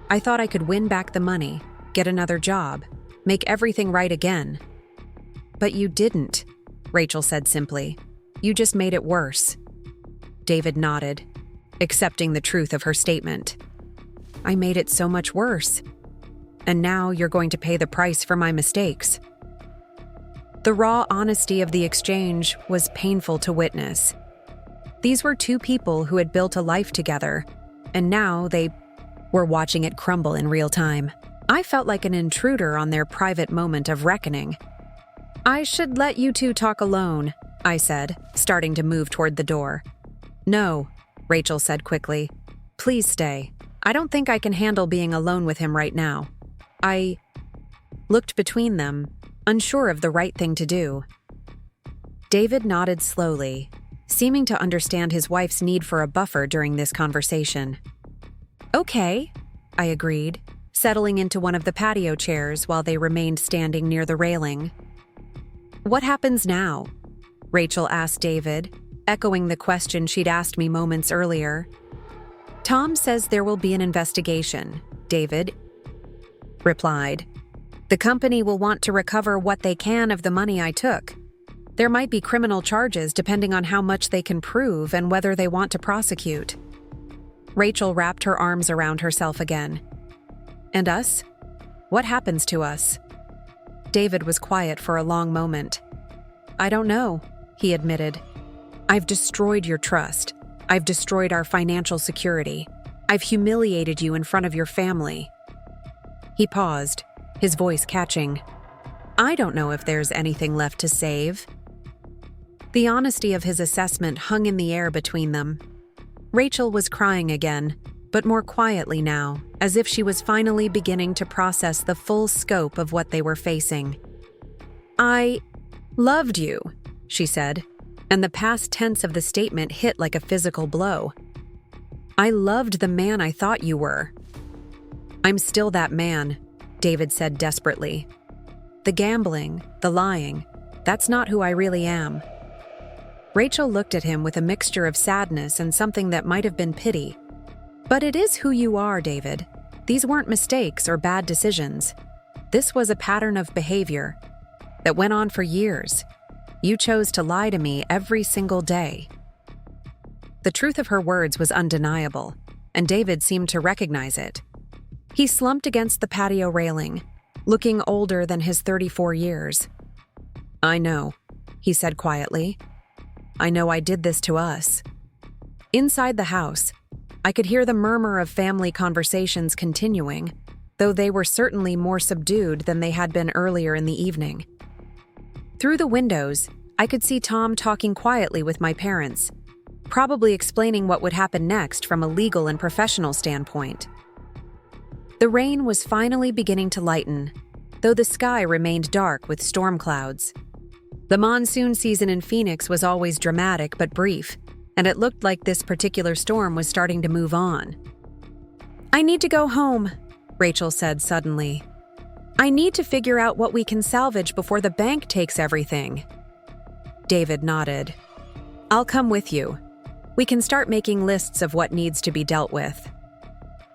I thought I could win back the money, get another job, make everything right again." "But you didn't," Rachel said simply. "You just made it worse." David nodded, accepting the truth of her statement. "I made it so much worse. And now you're going to pay the price for my mistakes." The raw honesty of the exchange was painful to witness. These were two people who had built a life together, and now they were watching it crumble in real time. I felt like an intruder on their private moment of reckoning. "I should let you two talk alone," I said, starting to move toward the door. "No," Rachel said quickly. "Please stay. I don't think I can handle being alone with him right now. I looked between them, unsure of the right thing to do. David nodded slowly, seeming to understand his wife's need for a buffer during this conversation. Okay, I agreed, settling into one of the patio chairs while they remained standing near the railing. What happens now? Rachel asked David, echoing the question she'd asked me moments earlier. Tom says there will be an investigation, David replied. The company will want to recover what they can of the money I took. There might be criminal charges depending on how much they can prove and whether they want to prosecute. Rachel wrapped her arms around herself again. And us? What happens to us? David was quiet for a long moment. I don't know, he admitted. I've destroyed your trust. I've destroyed our financial security. I've humiliated you in front of your family. He paused, his voice catching. I don't know if there's anything left to save. The honesty of his assessment hung in the air between them. Rachel was crying again, but more quietly now, as if she was finally beginning to process the full scope of what they were facing. I loved you, she said, and the past tense of the statement hit like a physical blow. I loved the man I thought you were. I'm still that man, David said desperately. The gambling, the lying, that's not who I really am. Rachel looked at him with a mixture of sadness and something that might have been pity. But it is who you are, David. These weren't mistakes or bad decisions. This was a pattern of behavior that went on for years. You chose to lie to me every single day. The truth of her words was undeniable, and David seemed to recognize it. He slumped against the patio railing, looking older than his 34 years. I know, he said quietly. I know I did this to us. Inside the house, I could hear the murmur of family conversations continuing, though they were certainly more subdued than they had been earlier in the evening. Through the windows, I could see Tom talking quietly with my parents, probably explaining what would happen next from a legal and professional standpoint. The rain was finally beginning to lighten, though the sky remained dark with storm clouds. The monsoon season in Phoenix was always dramatic but brief, and it looked like this particular storm was starting to move on. I need to go home, Rachel said suddenly. I need to figure out what we can salvage before the bank takes everything. David nodded. I'll come with you. We can start making lists of what needs to be dealt with.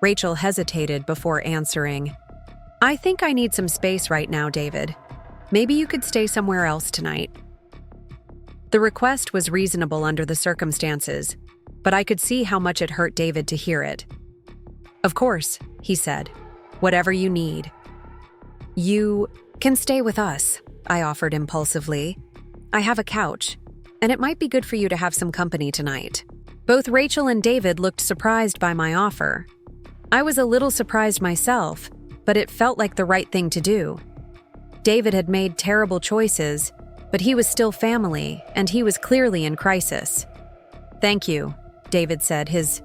Rachel hesitated before answering. I think I need some space right now, David. Maybe you could stay somewhere else tonight. The request was reasonable under the circumstances, but I could see how much it hurt David to hear it. Of course, he said. Whatever you need. You can stay with us, I offered impulsively. I have a couch, and it might be good for you to have some company tonight. Both Rachel and David looked surprised by my offer. I was a little surprised myself, but it felt like the right thing to do. David had made terrible choices, but he was still family, and he was clearly in crisis. Thank you, David said, his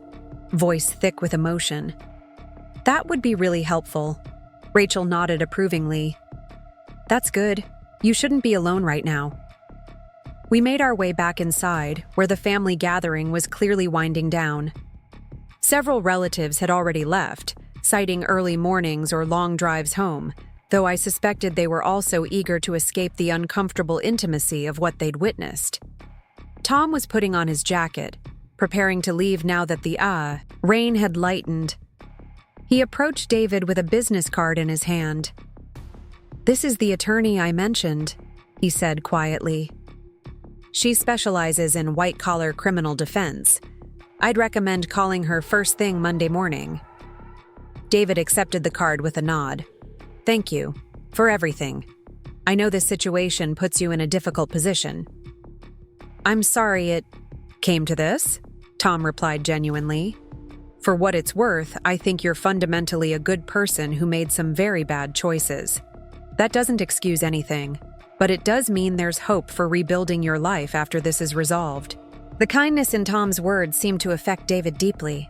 voice thick with emotion. That would be really helpful. Rachel nodded approvingly. That's good. You shouldn't be alone right now. We made our way back inside, where the family gathering was clearly winding down. Several relatives had already left, citing early mornings or long drives home, though I suspected they were also eager to escape the uncomfortable intimacy of what they'd witnessed. Tom was putting on his jacket, preparing to leave now that the rain had lightened. He approached David with a business card in his hand. This is the attorney I mentioned, he said quietly. She specializes in white-collar criminal defense. I'd recommend calling her first thing Monday morning. David accepted the card with a nod. Thank you for everything. I know this situation puts you in a difficult position. I'm sorry it came to this, Tom replied genuinely. For what it's worth, I think you're fundamentally a good person who made some very bad choices. That doesn't excuse anything, but it does mean there's hope for rebuilding your life after this is resolved. The kindness in Tom's words seemed to affect David deeply.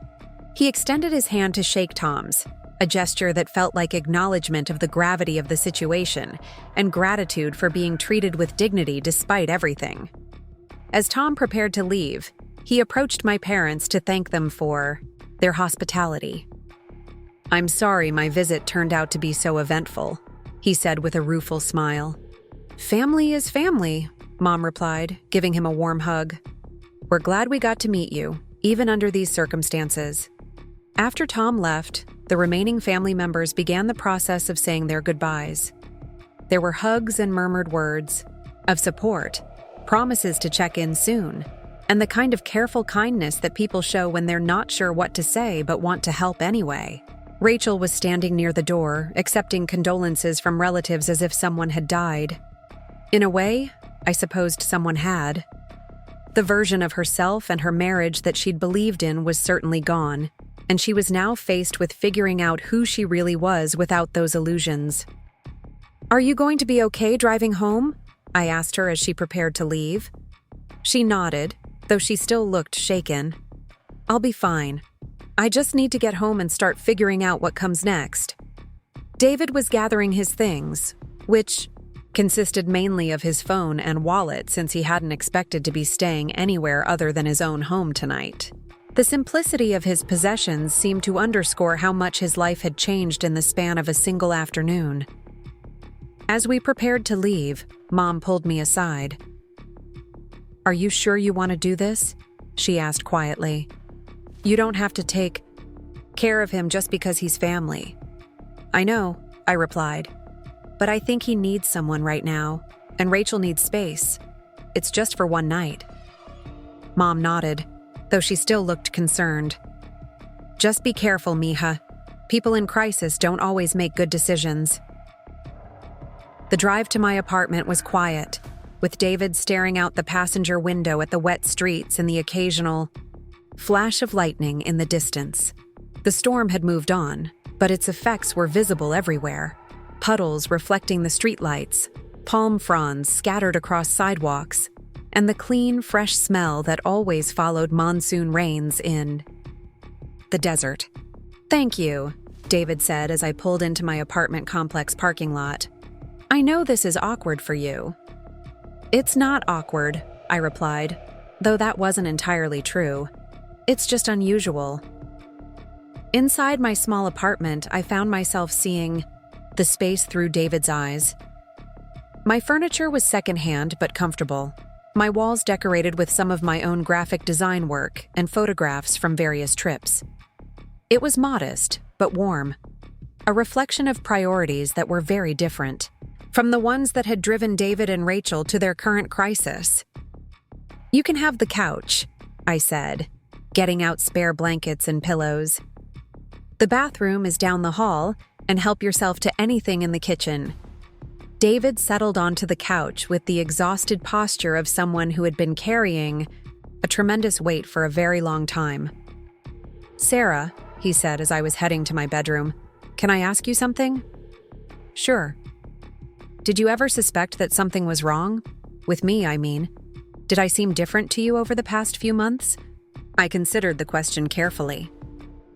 He extended his hand to shake Tom's, a gesture that felt like acknowledgement of the gravity of the situation and gratitude for being treated with dignity despite everything. As Tom prepared to leave, he approached my parents to thank them for their hospitality. "I'm sorry my visit turned out to be so eventful," he said with a rueful smile. "Family is family," Mom replied, giving him a warm hug. "We're glad we got to meet you, even under these circumstances." After Tom left, the remaining family members began the process of saying their goodbyes. There were hugs and murmured words of support, promises to check in soon, and the kind of careful kindness that people show when they're not sure what to say but want to help anyway. Rachel was standing near the door, accepting condolences from relatives as if someone had died. In a way, I supposed someone had. The version of herself and her marriage that she'd believed in was certainly gone, and she was now faced with figuring out who she really was without those illusions. "Are you going to be okay driving home?" I asked her as she prepared to leave. She nodded, though she still looked shaken. "I'll be fine. I just need to get home and start figuring out what comes next." David was gathering his things, which consisted mainly of his phone and wallet since he hadn't expected to be staying anywhere other than his own home tonight. The simplicity of his possessions seemed to underscore how much his life had changed in the span of a single afternoon. As we prepared to leave, Mom pulled me aside. "Are you sure you want to do this?" she asked quietly. "You don't have to take care of him just because he's family." "I know," I replied, "but I think he needs someone right now, and Rachel needs space. It's just for one night." Mom nodded, though she still looked concerned. "Just be careful, Mija. People in crisis don't always make good decisions." The drive to my apartment was quiet, with David staring out the passenger window at the wet streets and the occasional flash of lightning in the distance. The storm had moved on, but its effects were visible everywhere. Puddles reflecting the streetlights, palm fronds scattered across sidewalks, and the clean, fresh smell that always followed monsoon rains in the desert. "Thank you," David said as I pulled into my apartment complex parking lot. "I know this is awkward for you." "It's not awkward," I replied, though that wasn't entirely true. "It's just unusual." Inside my small apartment, I found myself seeing the space through David's eyes. My furniture was secondhand but comfortable, my walls decorated with some of my own graphic design work and photographs from various trips. It was modest, but warm, a reflection of priorities that were very different from the ones that had driven David and Rachel to their current crisis. "You can have the couch," I said, getting out spare blankets and pillows. "The bathroom is down the hall, and help yourself to anything in the kitchen." David settled onto the couch with the exhausted posture of someone who had been carrying a tremendous weight for a very long time. "Sarah," he said as I was heading to my bedroom, "can I ask you something?" "Sure." "Did you ever suspect that something was wrong? With me, I mean. Did I seem different to you over the past few months?" I considered the question carefully.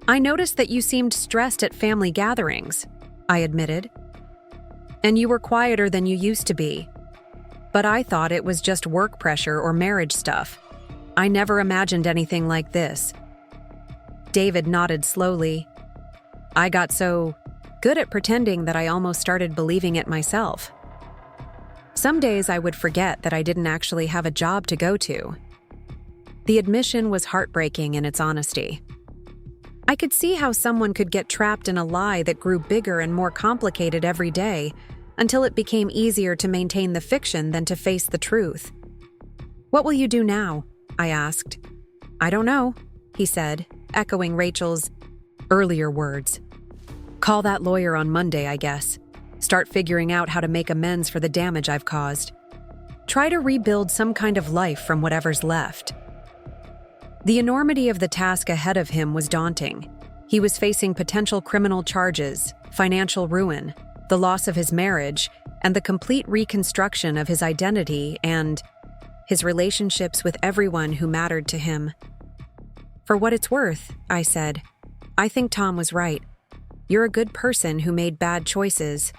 "I noticed that you seemed stressed at family gatherings," I admitted. "And you were quieter than you used to be. But I thought it was just work pressure or marriage stuff. I never imagined anything like this." David nodded slowly. "I got so good at pretending that I almost started believing it myself. Some days I would forget that I didn't actually have a job to go to." The admission was heartbreaking in its honesty. I could see how someone could get trapped in a lie that grew bigger and more complicated every day until it became easier to maintain the fiction than to face the truth. "What will you do now?" I asked. "I don't know," he said, echoing Rachel's earlier words. "Call that lawyer on Monday, I guess. Start figuring out how to make amends for the damage I've caused. Try to rebuild some kind of life from whatever's left." The enormity of the task ahead of him was daunting. He was facing potential criminal charges, financial ruin, the loss of his marriage, and the complete reconstruction of his identity and his relationships with everyone who mattered to him. "For what it's worth," I said, I think Tom was right. You're a good person who made bad choices.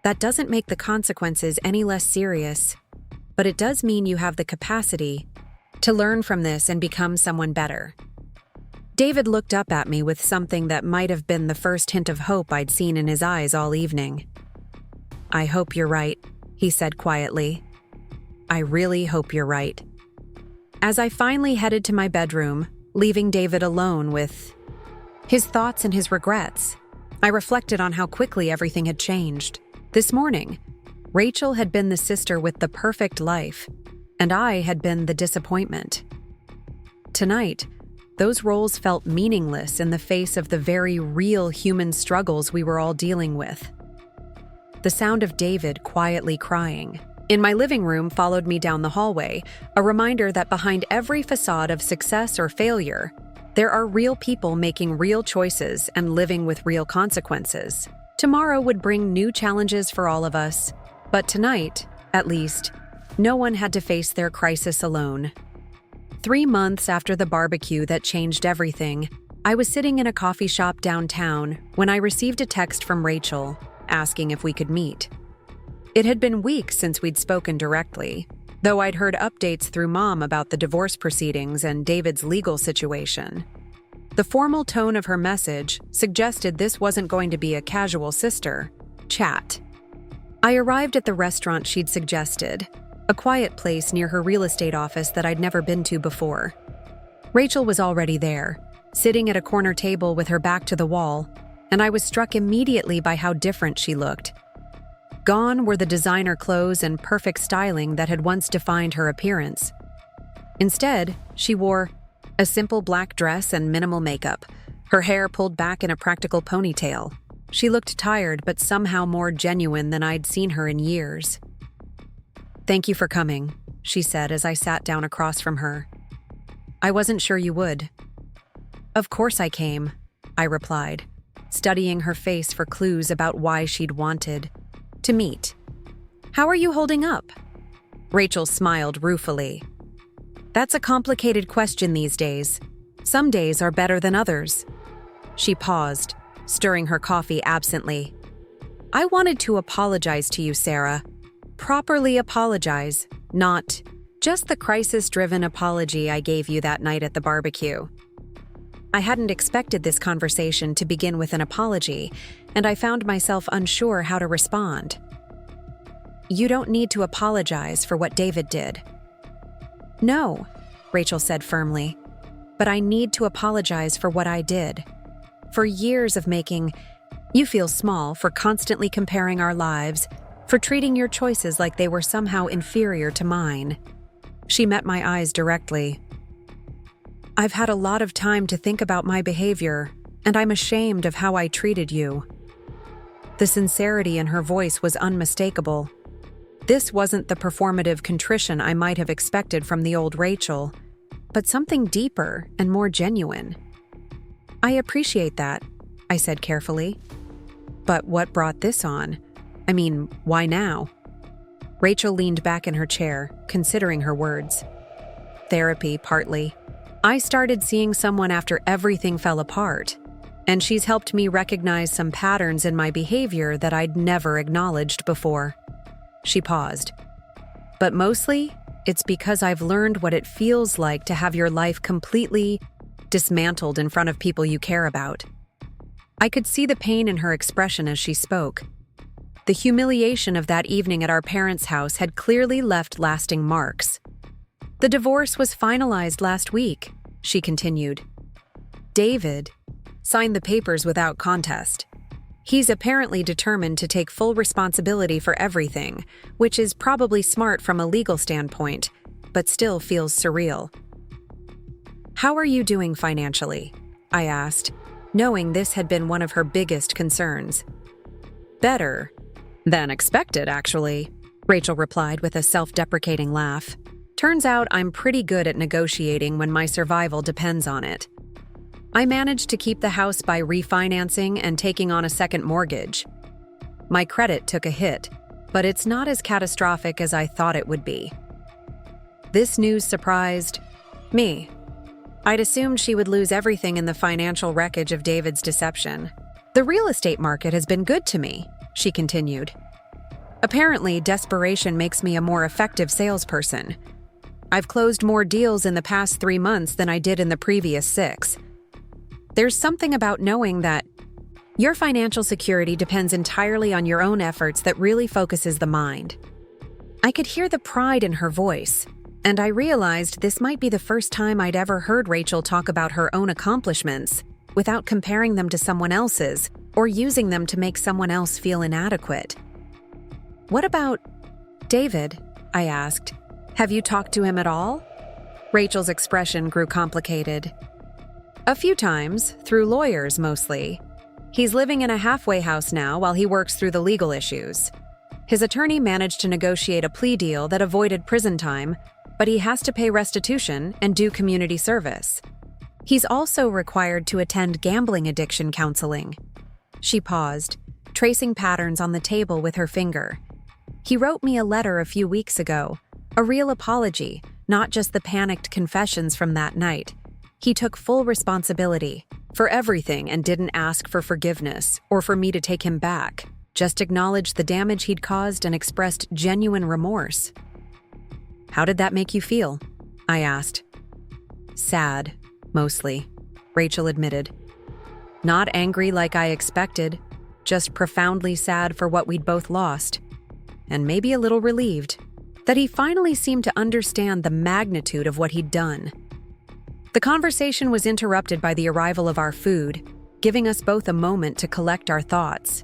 That doesn't make the consequences any less serious, but it does mean you have the capacity to learn from this and become someone better. David looked up at me with something that might have been the first hint of hope I'd seen in his eyes all evening. I hope you're right, he said quietly. I really hope you're right. As I finally headed to my bedroom, leaving David alone with his thoughts and his regrets, I reflected on how quickly everything had changed. This morning, Rachel had been the sister with the perfect life, and I had been the disappointment. Tonight, those roles felt meaningless in the face of the very real human struggles we were all dealing with. The sound of David quietly crying in my living room followed me down the hallway, a reminder that behind every facade of success or failure, there are real people making real choices and living with real consequences. Tomorrow would bring new challenges for all of us, but tonight, at least, no one had to face their crisis alone. 3 months after the barbecue that changed everything, I was sitting in a coffee shop downtown when I received a text from Rachel asking if we could meet. It had been weeks since we'd spoken directly, though I'd heard updates through Mom about the divorce proceedings and David's legal situation. The formal tone of her message suggested this wasn't going to be a casual sister chat. I arrived at the restaurant she'd suggested, a quiet place near her real estate office that I'd never been to before. Rachel was already there, sitting at a corner table with her back to the wall, and I was struck immediately by how different she looked. Gone were the designer clothes and perfect styling that had once defined her appearance. Instead, she wore a simple black dress and minimal makeup, her hair pulled back in a practical ponytail. She looked tired but somehow more genuine than I'd seen her in years. "Thank you for coming," she said as I sat down across from her. "I wasn't sure you would." "Of course I came," I replied, studying her face for clues about why she'd wanted to meet. "How are you holding up?" Rachel smiled ruefully. "That's a complicated question these days. Some days are better than others." She paused, stirring her coffee absently. "I wanted to apologize to you, Sarah. Properly apologize, not just the crisis-driven apology I gave you that night at the barbecue." I hadn't expected this conversation to begin with an apology, and I found myself unsure how to respond. "You don't need to apologize for what David did." "No," Rachel said firmly, "but I need to apologize for what I did. For years of making you feel small, for constantly comparing our lives, for treating your choices like they were somehow inferior to mine." She met my eyes directly. "I've had a lot of time to think about my behavior, and I'm ashamed of how I treated you." The sincerity in her voice was unmistakable. This wasn't the performative contrition I might have expected from the old Rachel, but something deeper and more genuine. "I appreciate that," I said carefully. "But what brought this on? I mean, why now?" Rachel leaned back in her chair, considering her words. "Therapy, partly. I started seeing someone after everything fell apart, and she's helped me recognize some patterns in my behavior that I'd never acknowledged before." She paused. "But mostly, it's because I've learned what it feels like to have your life completely dismantled in front of people you care about." I could see the pain in her expression as she spoke. The humiliation of that evening at our parents' house had clearly left lasting marks. "The divorce was finalized last week," she continued. "David signed the papers without contest. He's apparently determined to take full responsibility for everything, which is probably smart from a legal standpoint, but still feels surreal." "How are you doing financially?" I asked, knowing this had been one of her biggest concerns. "Better than expected, actually," Rachel replied with a self-deprecating laugh. "Turns out I'm pretty good at negotiating when my survival depends on it. I managed to keep the house by refinancing and taking on a second mortgage. My credit took a hit, but it's not as catastrophic as I thought it would be." This news surprised me. I'd assumed she would lose everything in the financial wreckage of David's deception. The real estate market has been good to me, she continued. Apparently, desperation makes me a more effective salesperson. I've closed more deals in the past 3 months than I did in the previous 6. There's something about knowing that your financial security depends entirely on your own efforts that really focuses the mind. I could hear the pride in her voice, and I realized this might be the first time I'd ever heard Rachel talk about her own accomplishments without comparing them to someone else's or using them to make someone else feel inadequate. "What about David?" I asked. "Have you talked to him at all?" Rachel's expression grew complicated. "A few times, through lawyers mostly. He's living in a halfway house now while he works through the legal issues. His attorney managed to negotiate a plea deal that avoided prison time, but he has to pay restitution and do community service. He's also required to attend gambling addiction counseling." She paused, tracing patterns on the table with her finger. "He wrote me a letter a few weeks ago, a real apology, not just the panicked confessions from that night. He took full responsibility for everything and didn't ask for forgiveness or for me to take him back, just acknowledged the damage he'd caused and expressed genuine remorse." "How did that make you feel?" I asked. "Sad, mostly," Rachel admitted. "Not angry like I expected, just profoundly sad for what we'd both lost. And maybe a little relieved that he finally seemed to understand the magnitude of what he'd done." The conversation was interrupted by the arrival of our food, giving us both a moment to collect our thoughts.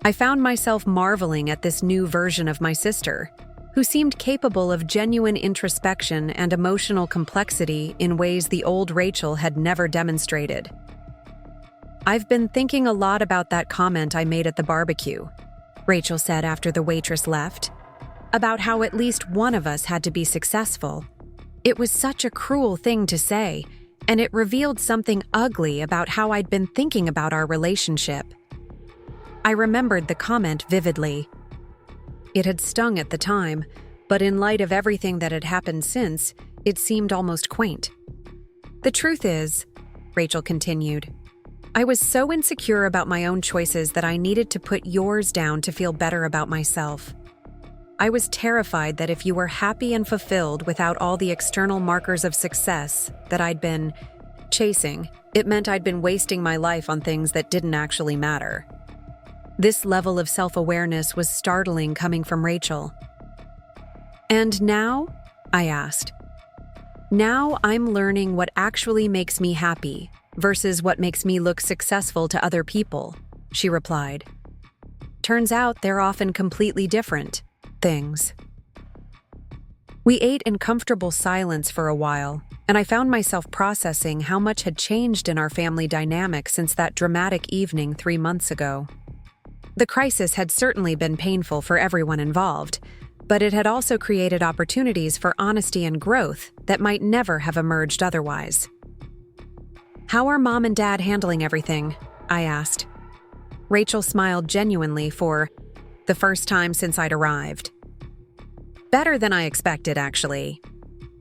I found myself marveling at this new version of my sister, who seemed capable of genuine introspection and emotional complexity in ways the old Rachel had never demonstrated. "I've been thinking a lot about that comment I made at the barbecue," Rachel said after the waitress left, "about how at least one of us had to be successful. It was such a cruel thing to say, and it revealed something ugly about how I'd been thinking about our relationship." I remembered the comment vividly. It had stung at the time, but in light of everything that had happened since, it seemed almost quaint. "The truth is," Rachel continued, "I was so insecure about my own choices that I needed to put yours down to feel better about myself. I was terrified that if you were happy and fulfilled without all the external markers of success that I'd been chasing, it meant I'd been wasting my life on things that didn't actually matter." This level of self-awareness was startling coming from Rachel. "And now?" I asked. "Now I'm learning what actually makes me happy versus what makes me look successful to other people," she replied. "Turns out they're often completely different things." We ate in comfortable silence for a while, and I found myself processing how much had changed in our family dynamic since that dramatic evening 3 months ago. The crisis had certainly been painful for everyone involved, but it had also created opportunities for honesty and growth that might never have emerged otherwise. "How are Mom and Dad handling everything?" I asked. Rachel smiled genuinely for the first time since I'd arrived. "Better than I expected, actually.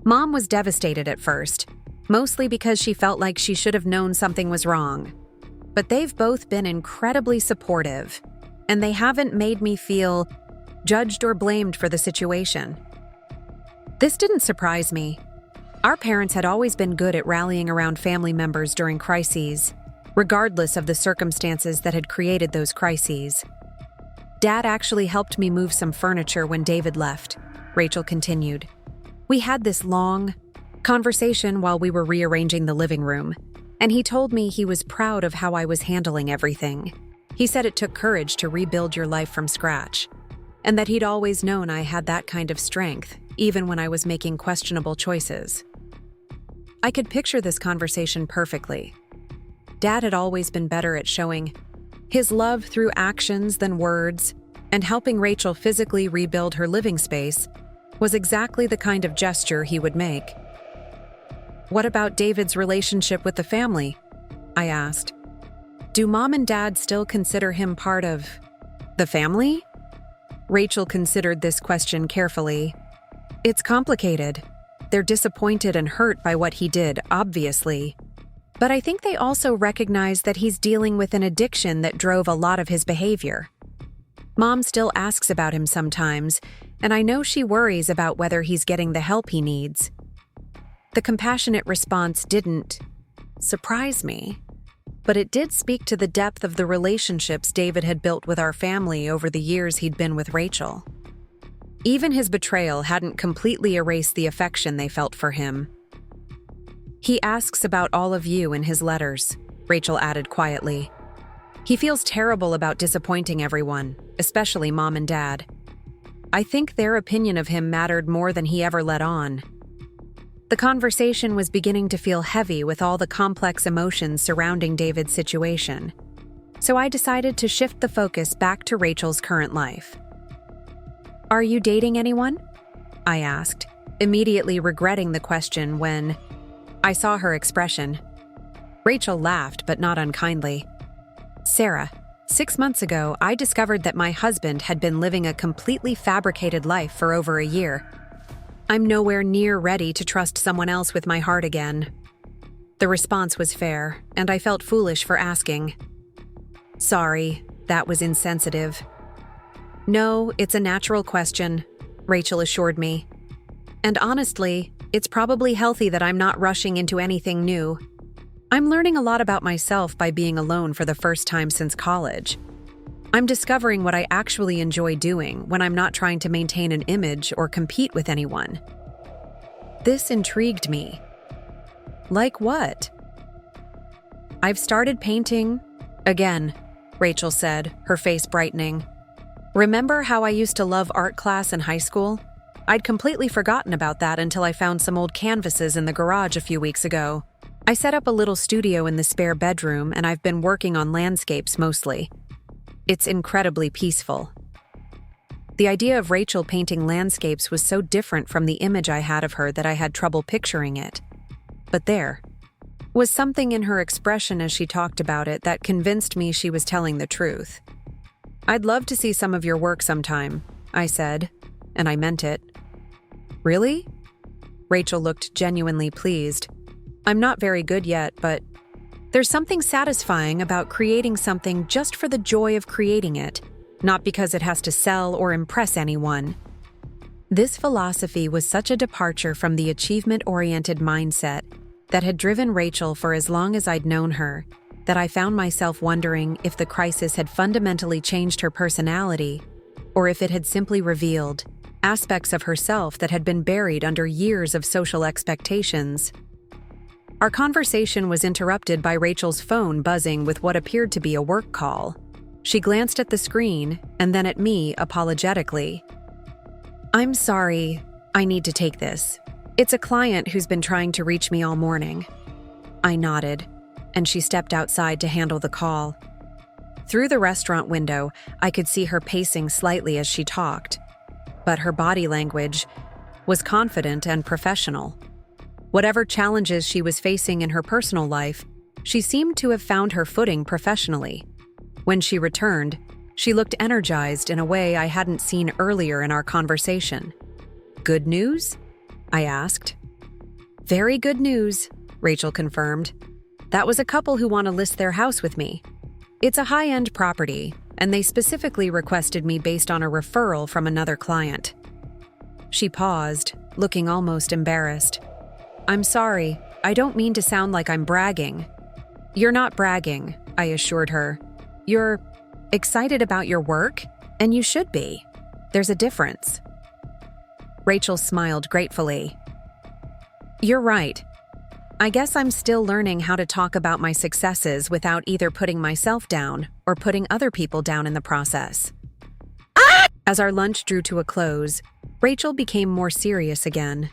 Mom was devastated at first, mostly because she felt like she should have known something was wrong. But they've both been incredibly supportive, and they haven't made me feel judged or blamed for the situation." This didn't surprise me. Our parents had always been good at rallying around family members during crises, regardless of the circumstances that had created those crises. "Dad actually helped me move some furniture when David left," Rachel continued. "We had this long conversation while we were rearranging the living room, and he told me he was proud of how I was handling everything. He said it took courage to rebuild your life from scratch, and that he'd always known I had that kind of strength, even when I was making questionable choices." I could picture this conversation perfectly. Dad had always been better at showing his love through actions than words, and helping Rachel physically rebuild her living space was exactly the kind of gesture he would make. "What about David's relationship with the family?" I asked. "Do Mom and Dad still consider him part of the family?" Rachel considered this question carefully. "It's complicated. They're disappointed and hurt by what he did, obviously. But I think they also recognize that he's dealing with an addiction that drove a lot of his behavior. Mom still asks about him sometimes, and I know she worries about whether he's getting the help he needs. The compassionate response didn't surprise me, but it did speak to the depth of the relationships David had built with our family over the years he'd been with Rachel. Even his betrayal hadn't completely erased the affection they felt for him. He asks about all of you in his letters, Rachel added quietly. He feels terrible about disappointing everyone, especially Mom and Dad. I think their opinion of him mattered more than he ever let on. The conversation was beginning to feel heavy with all the complex emotions surrounding David's situation, so I decided to shift the focus back to Rachel's current life. "Are you dating anyone?" I asked, immediately regretting the question when I saw her expression. Rachel laughed, but not unkindly. "Sarah, 6 months ago, I discovered that my husband had been living a completely fabricated life for over a year. I'm nowhere near ready to trust someone else with my heart again." The response was fair, and I felt foolish for asking. "Sorry, that was insensitive." "No, it's a natural question," Rachel assured me. "And honestly, it's probably healthy that I'm not rushing into anything new. I'm learning a lot about myself by being alone for the first time since college. I'm discovering what I actually enjoy doing when I'm not trying to maintain an image or compete with anyone." This intrigued me. "Like what?" "I've started painting again," Rachel said, her face brightening. "Remember how I used to love art class in high school? I'd completely forgotten about that until I found some old canvases in the garage a few weeks ago. I set up a little studio in the spare bedroom, and I've been working on landscapes mostly. It's incredibly peaceful." The idea of Rachel painting landscapes was so different from the image I had of her that I had trouble picturing it. But there was something in her expression as she talked about it that convinced me she was telling the truth. "I'd love to see some of your work sometime," I said, and I meant it. "Really?" Rachel looked genuinely pleased. "I'm not very good yet, but there's something satisfying about creating something just for the joy of creating it, not because it has to sell or impress anyone." This philosophy was such a departure from the achievement-oriented mindset that had driven Rachel for as long as I'd known her, that I found myself wondering if the crisis had fundamentally changed her personality, or if it had simply revealed aspects of herself that had been buried under years of social expectations. Our conversation was interrupted by Rachel's phone buzzing with what appeared to be a work call. She glanced at the screen and then at me apologetically. "I'm sorry, I need to take this. It's a client who's been trying to reach me all morning." I nodded, and she stepped outside to handle the call. Through the restaurant window, I could see her pacing slightly as she talked, but her body language was confident and professional. Whatever challenges she was facing in her personal life, she seemed to have found her footing professionally. When she returned, she looked energized in a way I hadn't seen earlier in our conversation. "Good news?" I asked. "Very good news," Rachel confirmed. "That was a couple who want to list their house with me. It's a high-end property, and they specifically requested me based on a referral from another client." She paused, looking almost embarrassed. "I'm sorry, I don't mean to sound like I'm bragging." "You're not bragging," I assured her. "You're excited about your work, and you should be. There's a difference." Rachel smiled gratefully. "You're right. I guess I'm still learning how to talk about my successes without either putting myself down or putting other people down in the process." As our lunch drew to a close, Rachel became more serious again.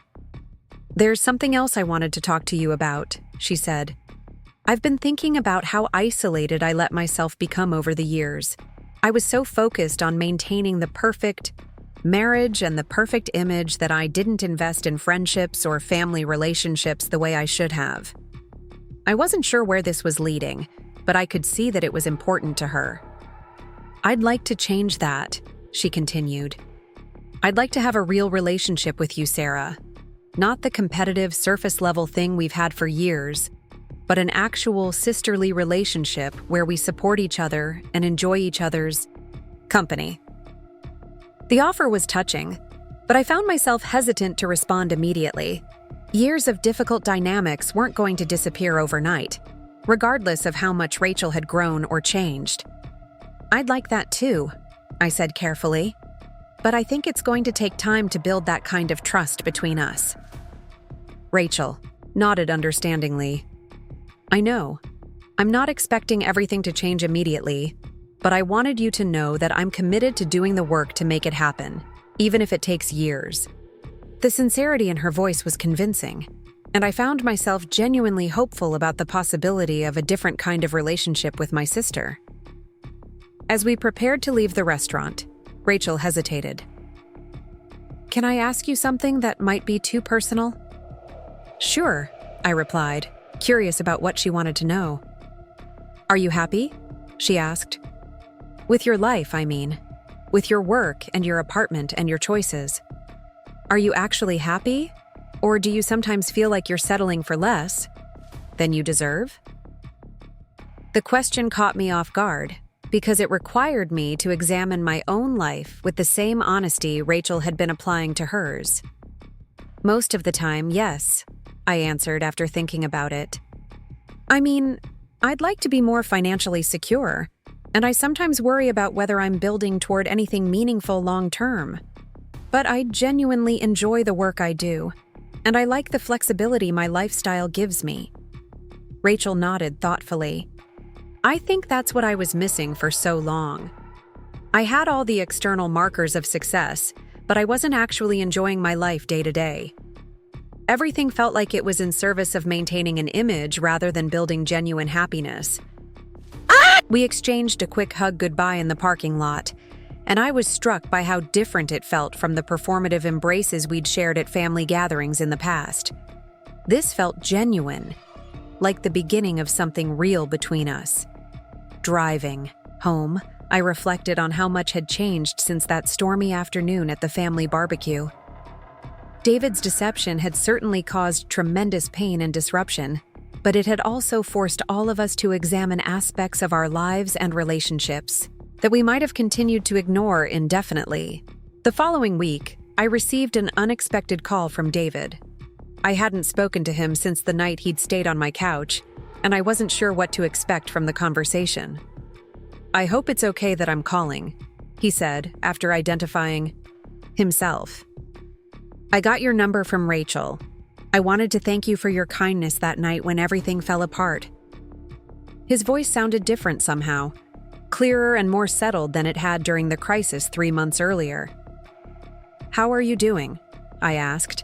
"There's something else I wanted to talk to you about," she said. "I've been thinking about how isolated I let myself become over the years. I was so focused on maintaining the perfect marriage and the perfect image that I didn't invest in friendships or family relationships the way I should have. I wasn't sure where this was leading, but I could see that it was important to her. I'd like to change that," she continued. "I'd like to have a real relationship with you, Sarah. not the competitive surface-level thing we've had for years, but an actual sisterly relationship where we support each other and enjoy each other's company. The offer was touching, but I found myself hesitant to respond immediately. Years of difficult dynamics weren't going to disappear overnight, regardless of how much Rachel had grown or changed. "I'd like that too," I said carefully, "but I think it's going to take time to build that kind of trust between us." Rachel nodded understandingly. "I know. I'm not expecting everything to change immediately, but I wanted you to know that I'm committed to doing the work to make it happen, even if it takes years." The sincerity in her voice was convincing, and I found myself genuinely hopeful about the possibility of a different kind of relationship with my sister. As we prepared to leave the restaurant, Rachel hesitated. "Can I ask you something that might be too personal?" "Sure," I replied, curious about what she wanted to know. "Are you happy?" she asked. "With your life, I mean. With your work and your apartment and your choices. Are you actually happy? Or do you sometimes feel like you're settling for less than you deserve?" The question caught me off guard because it required me to examine my own life with the same honesty Rachel had been applying to hers. "Most of the time, yes," I answered after thinking about it. "I mean, I'd like to be more financially secure, and I sometimes worry about whether I'm building toward anything meaningful long-term. But I genuinely enjoy the work I do, and I like the flexibility my lifestyle gives me." Rachel nodded thoughtfully. "I think that's what I was missing for so long. I had all the external markers of success, but I wasn't actually enjoying my life day to day. Everything felt like it was in service of maintaining an image rather than building genuine happiness." We exchanged a quick hug goodbye in the parking lot, and I was struck by how different it felt from the performative embraces we'd shared at family gatherings in the past. This felt genuine, like the beginning of something real between us. Driving home, I reflected on how much had changed since that stormy afternoon at the family barbecue. David's deception had certainly caused tremendous pain and disruption, but it had also forced all of us to examine aspects of our lives and relationships that we might have continued to ignore indefinitely. The following week, I received an unexpected call from David. I hadn't spoken to him since the night he'd stayed on my couch, and I wasn't sure what to expect from the conversation. "I hope it's okay that I'm calling," he said after identifying himself. "I got your number from Rachel. I wanted to thank you for your kindness that night when everything fell apart." His voice sounded different somehow, clearer and more settled than it had during the crisis 3 months earlier. "How are you doing?" I asked.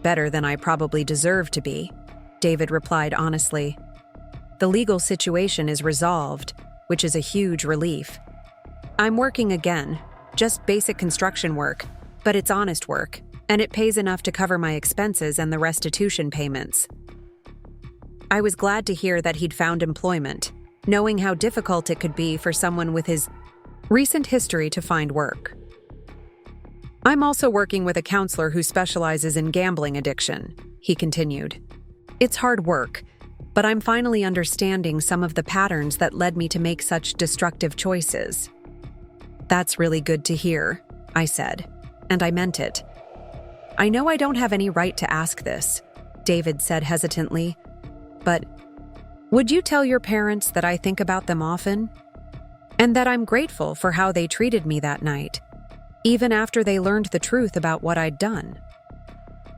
"Better than I probably deserve to be," David replied honestly. "The legal situation is resolved, which is a huge relief. I'm working again, just basic construction work, but it's honest work, and it pays enough to cover my expenses and the restitution payments." I was glad to hear that he'd found employment, knowing how difficult it could be for someone with his recent history to find work. "I'm also working with a counselor who specializes in gambling addiction," he continued. "It's hard work, but I'm finally understanding some of the patterns that led me to make such destructive choices." "That's really good to hear," I said, and I meant it. "I know I don't have any right to ask this," David said hesitantly, "but would you tell your parents that I think about them often? And that I'm grateful for how they treated me that night, even after they learned the truth about what I'd done?"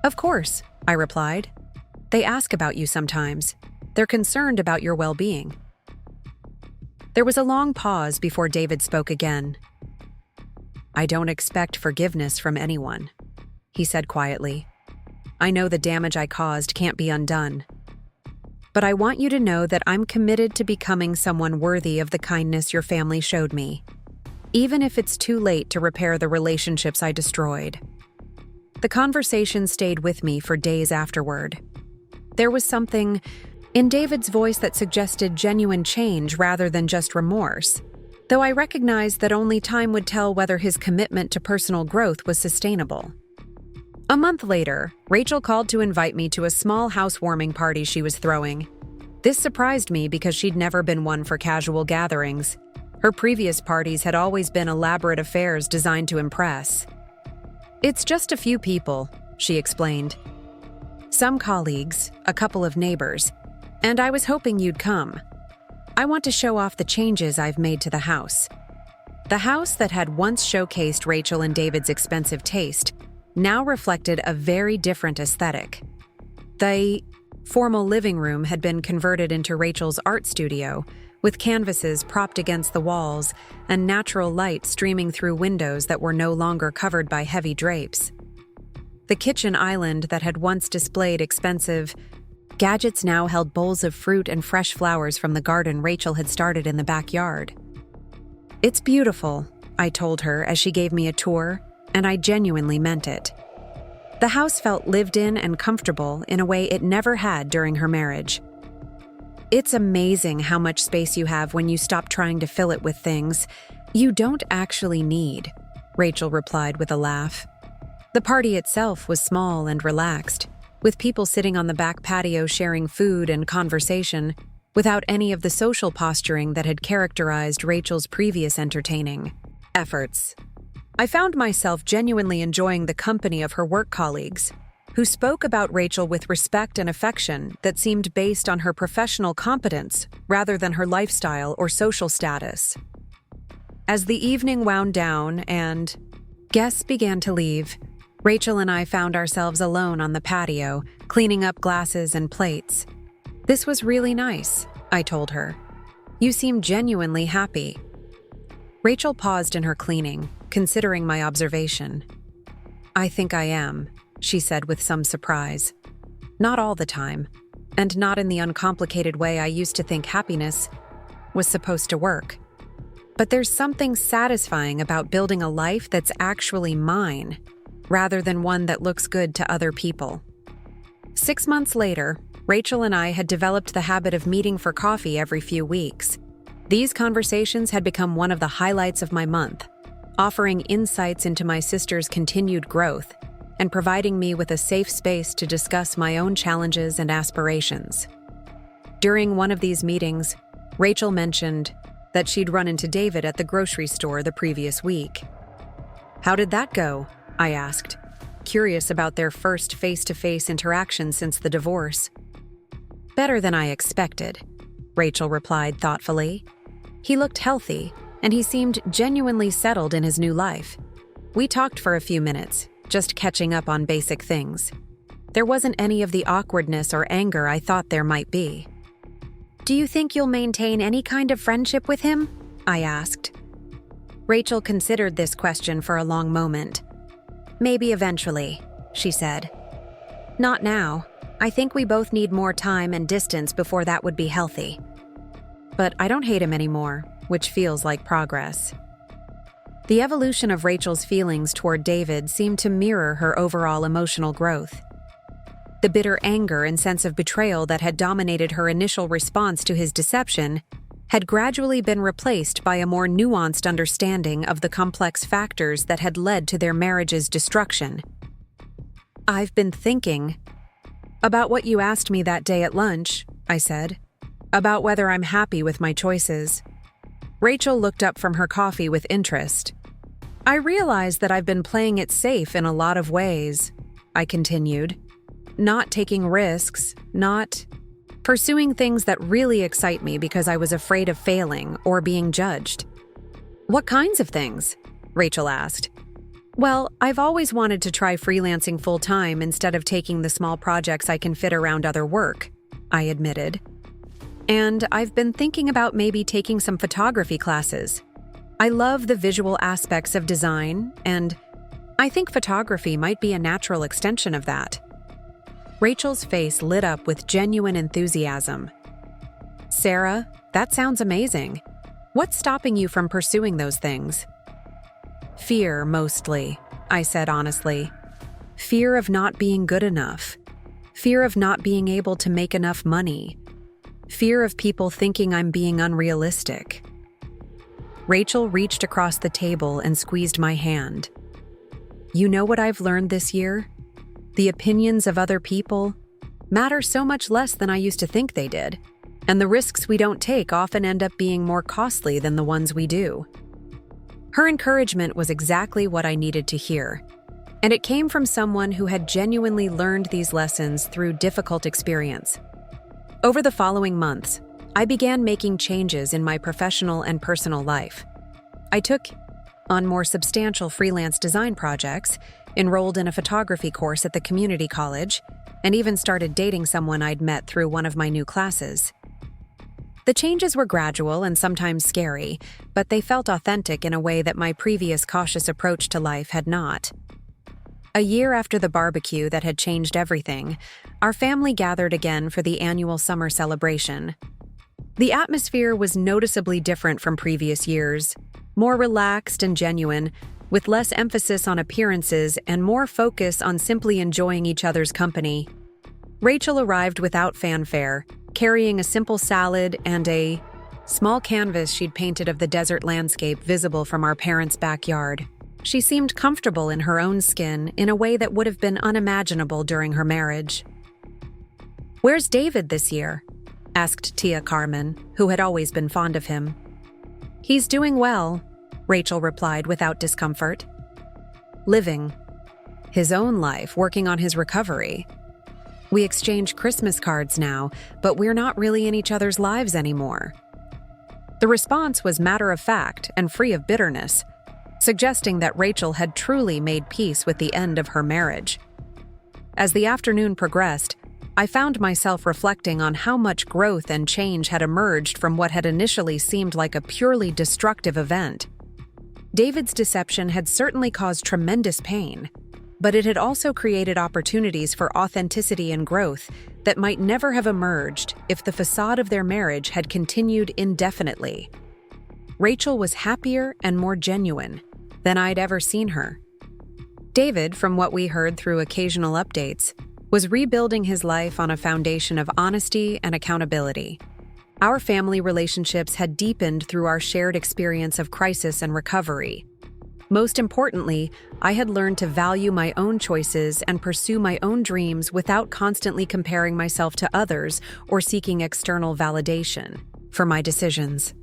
"Of course," I replied. "They ask about you sometimes. They're concerned about your well-being." There was a long pause before David spoke again. "I don't expect forgiveness from anyone," he said quietly. "I know the damage I caused can't be undone. But I want you to know that I'm committed to becoming someone worthy of the kindness your family showed me, even if it's too late to repair the relationships I destroyed." The conversation stayed with me for days afterward. There was something in David's voice that suggested genuine change rather than just remorse, though I recognized that only time would tell whether his commitment to personal growth was sustainable. A month later, Rachel called to invite me to a small housewarming party she was throwing. This surprised me because she'd never been one for casual gatherings. Her previous parties had always been elaborate affairs designed to impress. "It's just a few people," she explained. "Some colleagues, a couple of neighbors, and I was hoping you'd come. I want to show off the changes I've made to the house." The house that had once showcased Rachel and David's expensive taste now reflected a very different aesthetic. The formal living room had been converted into Rachel's art studio, with canvases propped against the walls and natural light streaming through windows that were no longer covered by heavy drapes. The kitchen island that had once displayed expensive gadgets now held bowls of fruit and fresh flowers from the garden Rachel had started in the backyard. "It's beautiful," I told her as she gave me a tour, and I genuinely meant it. The house felt lived in and comfortable in a way it never had during her marriage. "It's amazing how much space you have when you stop trying to fill it with things you don't actually need," Rachel replied with a laugh. The party itself was small and relaxed, with people sitting on the back patio sharing food and conversation, without any of the social posturing that had characterized Rachel's previous entertaining efforts. I found myself genuinely enjoying the company of her work colleagues, who spoke about Rachel with respect and affection that seemed based on her professional competence rather than her lifestyle or social status. As the evening wound down and guests began to leave, Rachel and I found ourselves alone on the patio, cleaning up glasses and plates. "This was really nice," I told her. "You seem genuinely happy." Rachel paused in her cleaning, considering my observation. "I think I am," she said with some surprise. "Not all the time, and not in the uncomplicated way I used to think happiness was supposed to work. But there's something satisfying about building a life that's actually mine, rather than one that looks good to other people." 6 months later, Rachel and I had developed the habit of meeting for coffee every few weeks. These conversations had become one of the highlights of my month, offering insights into my sister's continued growth and providing me with a safe space to discuss my own challenges and aspirations. During one of these meetings, Rachel mentioned that she'd run into David at the grocery store the previous week. "How did that go?" I asked, curious about their first face-to-face interaction since the divorce. "Better than I expected," Rachel replied thoughtfully. "He looked healthy, and he seemed genuinely settled in his new life. We talked for a few minutes, just catching up on basic things. There wasn't any of the awkwardness or anger I thought there might be." "Do you think you'll maintain any kind of friendship with him?" I asked. Rachel considered this question for a long moment. "Maybe eventually," she said. "Not now. I think we both need more time and distance before that would be healthy. But I don't hate him anymore, which feels like progress." The evolution of Rachel's feelings toward David seemed to mirror her overall emotional growth. The bitter anger and sense of betrayal that had dominated her initial response to his deception had gradually been replaced by a more nuanced understanding of the complex factors that had led to their marriage's destruction. "I've been thinking about what you asked me that day at lunch," I said, "about whether I'm happy with my choices." Rachel looked up from her coffee with interest. "I realize that I've been playing it safe in a lot of ways," I continued. "Not taking risks, not pursuing things that really excite me because I was afraid of failing or being judged." "What kinds of things?" Rachel asked. "Well, I've always wanted to try freelancing full-time instead of taking the small projects I can fit around other work," I admitted. "And I've been thinking about maybe taking some photography classes. I love the visual aspects of design, and I think photography might be a natural extension of that." Rachel's face lit up with genuine enthusiasm. "Sarah, that sounds amazing. What's stopping you from pursuing those things?" "Fear, mostly," I said honestly. "Fear of not being good enough. Fear of not being able to make enough money. Fear of people thinking I'm being unrealistic." Rachel reached across the table and squeezed my hand. "You know what I've learned this year? The opinions of other people matter so much less than I used to think they did, and the risks we don't take often end up being more costly than the ones we do. Her encouragement was exactly what I needed to hear, and it came from someone who had genuinely learned these lessons through difficult experience. Over the following months, I began making changes in my professional and personal life. I took on more substantial freelance design projects, enrolled in a photography course at the community college, and even started dating someone I'd met through one of my new classes. The changes were gradual and sometimes scary, but they felt authentic in a way that my previous cautious approach to life had not. A year after the barbecue that had changed everything, our family gathered again for the annual summer celebration. The atmosphere was noticeably different from previous years, more relaxed and genuine, with less emphasis on appearances and more focus on simply enjoying each other's company. Rachel arrived without fanfare, carrying a simple salad and a small canvas she'd painted of the desert landscape visible from our parents' backyard. She seemed comfortable in her own skin in a way that would have been unimaginable during her marriage. "Where's David this year?" asked Tia Carmen, who had always been fond of him. "He's doing well," Rachel replied without discomfort. "Living his own life, working on his recovery. We exchange Christmas cards now, but we're not really in each other's lives anymore." The response was matter-of-fact and free of bitterness, suggesting that Rachel had truly made peace with the end of her marriage. As the afternoon progressed, I found myself reflecting on how much growth and change had emerged from what had initially seemed like a purely destructive event. David's deception had certainly caused tremendous pain, but it had also created opportunities for authenticity and growth that might never have emerged if the facade of their marriage had continued indefinitely. Rachel was happier and more genuine than I'd ever seen her. David, from what we heard through occasional updates, was rebuilding his life on a foundation of honesty and accountability. Our family relationships had deepened through our shared experience of crisis and recovery. Most importantly, I had learned to value my own choices and pursue my own dreams without constantly comparing myself to others or seeking external validation for my decisions.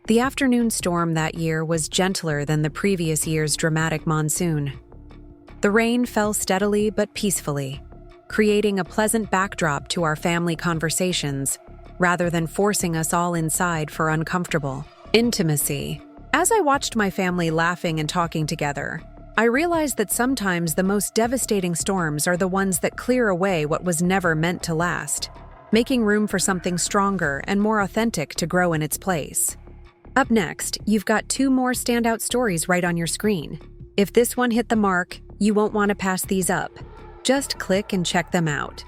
The afternoon storm that year was gentler than the previous year's dramatic monsoon. The rain fell steadily but peacefully, creating a pleasant backdrop to our family conversations, rather than forcing us all inside for uncomfortable intimacy. As I watched my family laughing and talking together, I realized that sometimes the most devastating storms are the ones that clear away what was never meant to last, making room for something stronger and more authentic to grow in its place. Up next, you've got 2 more standout stories right on your screen. If this one hit the mark, you won't want to pass these up. Just click and check them out.